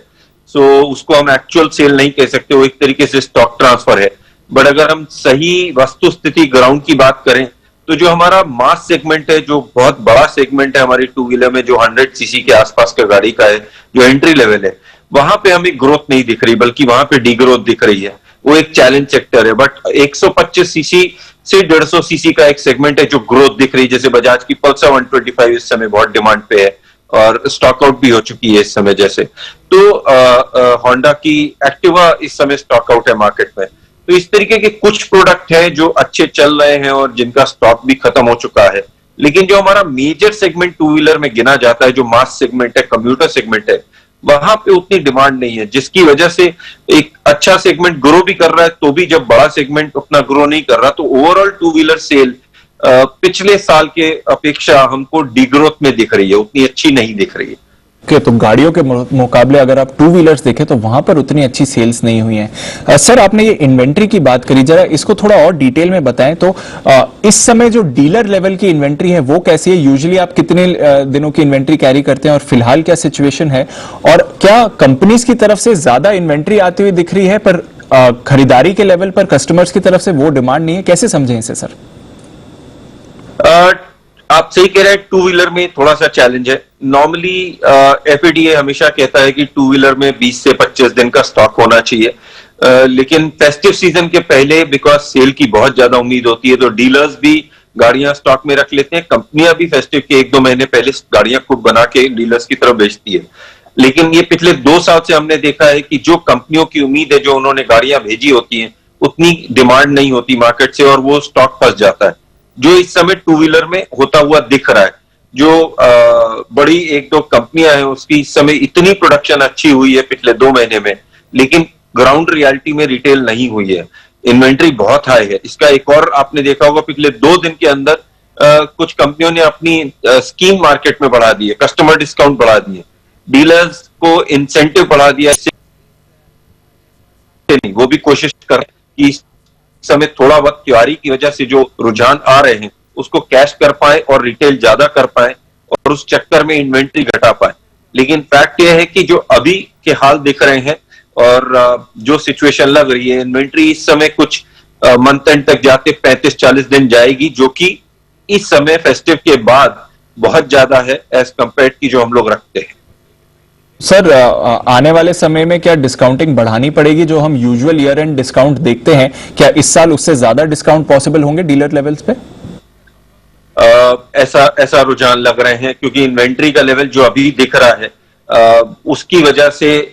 सो उसको हम एक्चुअल सेल नहीं कह सकते, वो एक तरीके से स्टॉक ट्रांसफर है। बट अगर हम सही वस्तु स्थिति ग्राउंड की बात करें तो जो हमारा मास सेगमेंट है, जो बहुत बड़ा सेगमेंट है हमारी टू व्हीलर में, जो 100 सीसी के आसपास का गाड़ी का है, जो एंट्री लेवल है, वहां पे हमें ग्रोथ नहीं दिख रही, बल्कि वहां पे डी ग्रोथ दिख रही है। वो एक चैलेंज सेक्टर है। बट 125 सीसी से 150 सीसी का एक सेगमेंट है जो ग्रोथ दिख रही है, जैसे बजाज की पल्सर 125 इस समय बहुत डिमांड पे है और स्टॉक आउट भी हो चुकी है इस समय। जैसे तो होंडा की एक्टिवा इस समय स्टॉक आउट है मार्केट में। तो इस तरीके के कुछ प्रोडक्ट हैं जो अच्छे चल रहे हैं और जिनका स्टॉक भी खत्म हो चुका है। लेकिन जो हमारा मेजर सेगमेंट टू व्हीलर में गिना जाता है, जो मास सेगमेंट है, कम्यूटर सेगमेंट है, वहां पे उतनी डिमांड नहीं है, जिसकी वजह से एक अच्छा सेगमेंट ग्रो भी कर रहा है, तो भी जब बड़ा सेगमेंट अपना ग्रो नहीं कर रहा, तो ओवरऑल टू व्हीलर सेल पिछले साल के अपेक्षा हमको डिग्रोथ में दिख रही है, उतनी अच्छी नहीं दिख रही है। तो गाड़ियों के मुकाबले अगर आप टू व्हीलर्स देखें तो वहां पर उतनी अच्छी सेल्स नहीं हुई है। सर आपने ये इन्वेंट्री की बात करी, जरा इसको थोड़ा और डिटेल में बताएं। तो इस समय जो डीलर लेवल की इन्वेंट्री है वो कैसी है? यूजुअली आप कितने दिनों की इन्वेंट्री कैरी करते हैं और फिलहाल क्या सिचुएशन है, और क्या कंपनीज की तरफ से ज्यादा इन्वेंट्री आती हुई दिख रही है पर खरीदारी के लेवल पर कस्टमर्स की तरफ से वो डिमांड नहीं है? कैसे समझें इसे सर? आप सही कह रहे हैं, टू व्हीलर में थोड़ा सा चैलेंज है। नॉर्मली एफएडीए हमेशा कहता है कि टू व्हीलर में 20 से 25 दिन का स्टॉक होना चाहिए, लेकिन फेस्टिव सीजन के पहले बिकॉज सेल की बहुत ज्यादा उम्मीद होती है तो डीलर्स भी गाड़ियां स्टॉक में रख लेते हैं। कंपनियां भी फेस्टिव के 1-2 महीने पहले गाड़ियां खुद बना के डीलर्स की तरफ बेचती है। लेकिन ये पिछले 2 साल से हमने देखा है कि जो कंपनियों की उम्मीद है, जो उन्होंने गाड़ियां भेजी होती हैं, उतनी डिमांड नहीं होती मार्केट से और वो स्टॉक फंस जाता है, जो इस समय टू व्हीलर में होता हुआ दिख रहा है। जो बड़ी 1-2 कंपनियां हैं उसकी इस समय इतनी प्रोडक्शन अच्छी हुई है पिछले 2 महीने में, लेकिन ग्राउंड रियलिटी में रिटेल नहीं हुई है, इन्वेंट्री बहुत हाई है। इसका एक और आपने देखा होगा, पिछले 2 दिन के अंदर कुछ कंपनियों ने अपनी स्कीम मार्केट में बढ़ा दी है, कस्टमर डिस्काउंट बढ़ा दिए, डीलर्स उसको इंसेंटिव बढ़ा दिया, इससे नहीं, वो भी कोशिश कर कि इस समय थोड़ा वक्त त्योहारी की वजह से जो रुझान आ रहे हैं उसको कैश कर पाए और रिटेल ज्यादा कर पाए और उस चक्कर में इन्वेंट्री घटा पाए। लेकिन फैक्ट यह है कि जो अभी के हाल दिख रहे हैं और जो सिचुएशन लग रही है, इन्वेंट्री इस समय कुछ मंथ एंड तक जाके 35-40 दिन जाएगी, जो कि इस समय फेस्टिव के बाद बहुत ज्यादा है एज कंपेयर की जो हम लोग रखते हैं। सर, आने वाले समय में क्या डिस्काउंटिंग बढ़ानी पड़ेगी? जो हम यूजुअल ईयर एंड डिस्काउंट देखते हैं, क्या इस साल उससे ज्यादा डिस्काउंट पॉसिबल होंगे डीलर लेवल्स पे? ऐसा रुझान लग रहे हैं, क्योंकि इन्वेंट्री का लेवल जो अभी दिख रहा है उसकी वजह से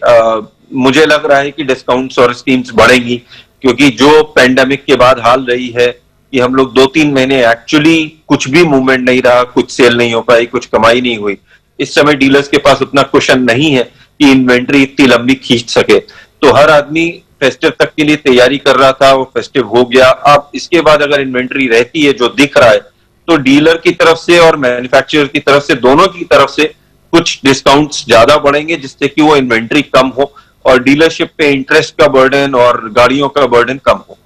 मुझे लग रहा है कि डिस्काउंट्स और स्कीम्स बढ़ेंगी, क्योंकि जो पेंडेमिक के बाद हाल रही है कि हम लोग 2-3 महीने एक्चुअली कुछ भी मूवमेंट नहीं रहा, कुछ सेल नहीं हो पाई, कुछ कमाई नहीं हुई। इस समय डीलर्स के पास उतना कुशन नहीं है कि इन्वेंट्री इतनी लंबी खींच सके, तो हर आदमी फेस्टिव तक के लिए तैयारी कर रहा था, वो फेस्टिव हो गया। अब इसके बाद अगर इन्वेंट्री रहती है जो दिख रहा है, तो डीलर की तरफ से और मैन्युफैक्चरर की तरफ से, दोनों की तरफ से कुछ डिस्काउंट्स ज्यादा बढ़ेंगे, जिससे कि वो इन्वेंट्री कम हो और डीलरशिप पे इंटरेस्ट का बर्डन और गाड़ियों का बर्डन कम हो।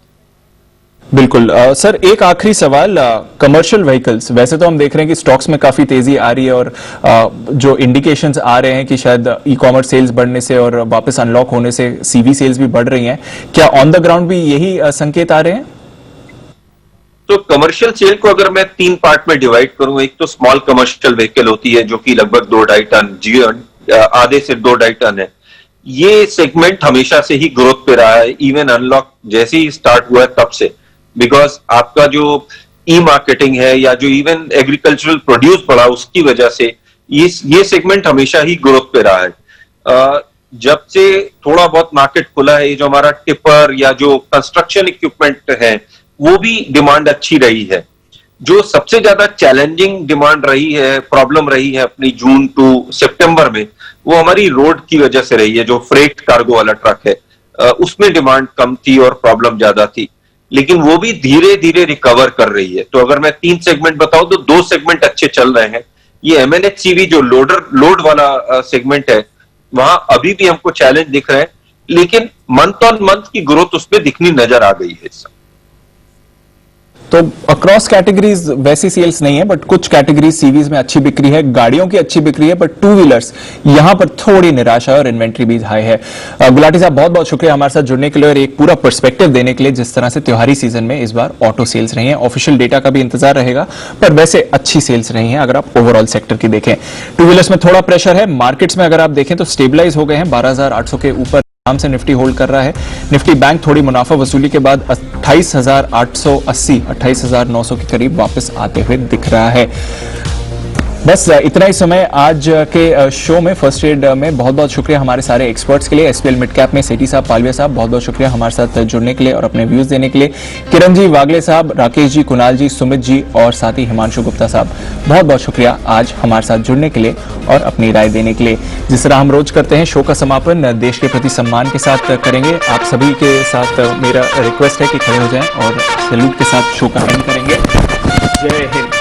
बिल्कुल। सर, एक आखिरी सवाल, कमर्शियल व्हीकल्स, वैसे तो हम देख रहे हैं कि स्टॉक्स में काफी तेजी आ रही है और जो इंडिकेशंस आ रहे हैं कि शायद ई कॉमर्स सेल्स बढ़ने से और वापस अनलॉक होने से सीवी सेल्स भी बढ़ रही हैं, क्या ऑन द ग्राउंड भी यही संकेत आ रहे हैं? तो कमर्शियल सेल को अगर मैं 3 पार्ट में डिवाइड करूं, एक तो स्मॉल कमर्शियल व्हीकल होती है जो कि लगभग 2-2.5 टन, आधे से 2-2.5 टन है। ये सेगमेंट हमेशा से ही ग्रोथ पे रहा है, इवन अनलॉक जैसे ही स्टार्ट हुआ है तब से, बिकॉज आपका जो ई मार्केटिंग है या जो इवन एग्रीकल्चरल प्रोड्यूस बढ़ा उसकी वजह से ये सेगमेंट हमेशा ही ग्रोथ पे रहा है। जब से थोड़ा बहुत मार्केट खुला है, ये जो हमारा टिपर या जो कंस्ट्रक्शन इक्विपमेंट है वो भी डिमांड अच्छी रही है। जो सबसे ज्यादा चैलेंजिंग डिमांड रही है, प्रॉब्लम रही है अपनी जून टू सितंबर में, वो हमारी रोड की वजह से रही है। जो फ्रेट कार्गो वाला ट्रक है उसमें डिमांड कम थी और प्रॉब्लम ज्यादा थी, लेकिन वो भी धीरे धीरे रिकवर कर रही है। तो अगर मैं 3 सेगमेंट बताऊं तो 2 सेगमेंट अच्छे चल रहे हैं। ये एमएनएचसीवी जो लोड वाला सेगमेंट है, वहां अभी भी हमको चैलेंज दिख रहे हैं, लेकिन मंथ ऑन मंथ की ग्रोथ उसमें दिखनी नजर आ गई है। तो अक्रॉस कैटेगरीज वैसी सेल्स नहीं है, बट कुछ कैटेगरीज सीवीज में अच्छी बिक्री है, गाड़ियों की अच्छी बिक्री है, बट टू व्हीलर्स यहां पर थोड़ी निराशा है और इन्वेंट्री भी हाई है। गुलाटी साहब, बहुत बहुत शुक्रिया हमारे साथ जुड़ने के लिए और एक पूरा पर्सपेक्टिव देने के लिए, जिस तरह से त्योहारी सीजन में इस बार ऑटो सेल्स रही हैं। ऑफिशियल डेटा का भी इंतजार रहेगा, पर वैसे अच्छी सेल्स रही हैं अगर आप ओवरऑल सेक्टर की देखें। टू व्हीलर्स में थोड़ा प्रेशर है, मार्केट्स में अगर आप देखें तो स्टेबलाइज हो गए हैं, 12,800 के ऊपर आराम से निफ्टी होल्ड कर रहा है। निफ्टी बैंक थोड़ी मुनाफा वसूली के बाद 28,880, 28,900 के करीब वापस आते हुए दिख रहा है। बस इतना ही समय आज के शो में फर्स्ट ट्रेड में। बहुत बहुत शुक्रिया हमारे सारे एक्सपर्ट्स के लिए। एसपीएल मिड कैप में सेठी साहब, पालविया साहब, बहुत बहुत शुक्रिया हमारे साथ जुड़ने के लिए और अपने व्यूज देने के लिए। किरण जी, वागले साहब, राकेश जी, कुणाल जी, सुमित जी और साथ ही हिमांशु गुप्ता साहब, बहुत बहुत शुक्रिया आज हमारे साथ जुड़ने के लिए और अपनी राय देने के लिए। जिस तरह हम रोज करते हैं, शो का समापन देश के प्रति सम्मान के साथ करेंगे। आप सभी के साथ मेरा रिक्वेस्ट है कि खड़े हो जाएं और सैल्यूट के साथ शो का एंड करेंगे। जय हिंद।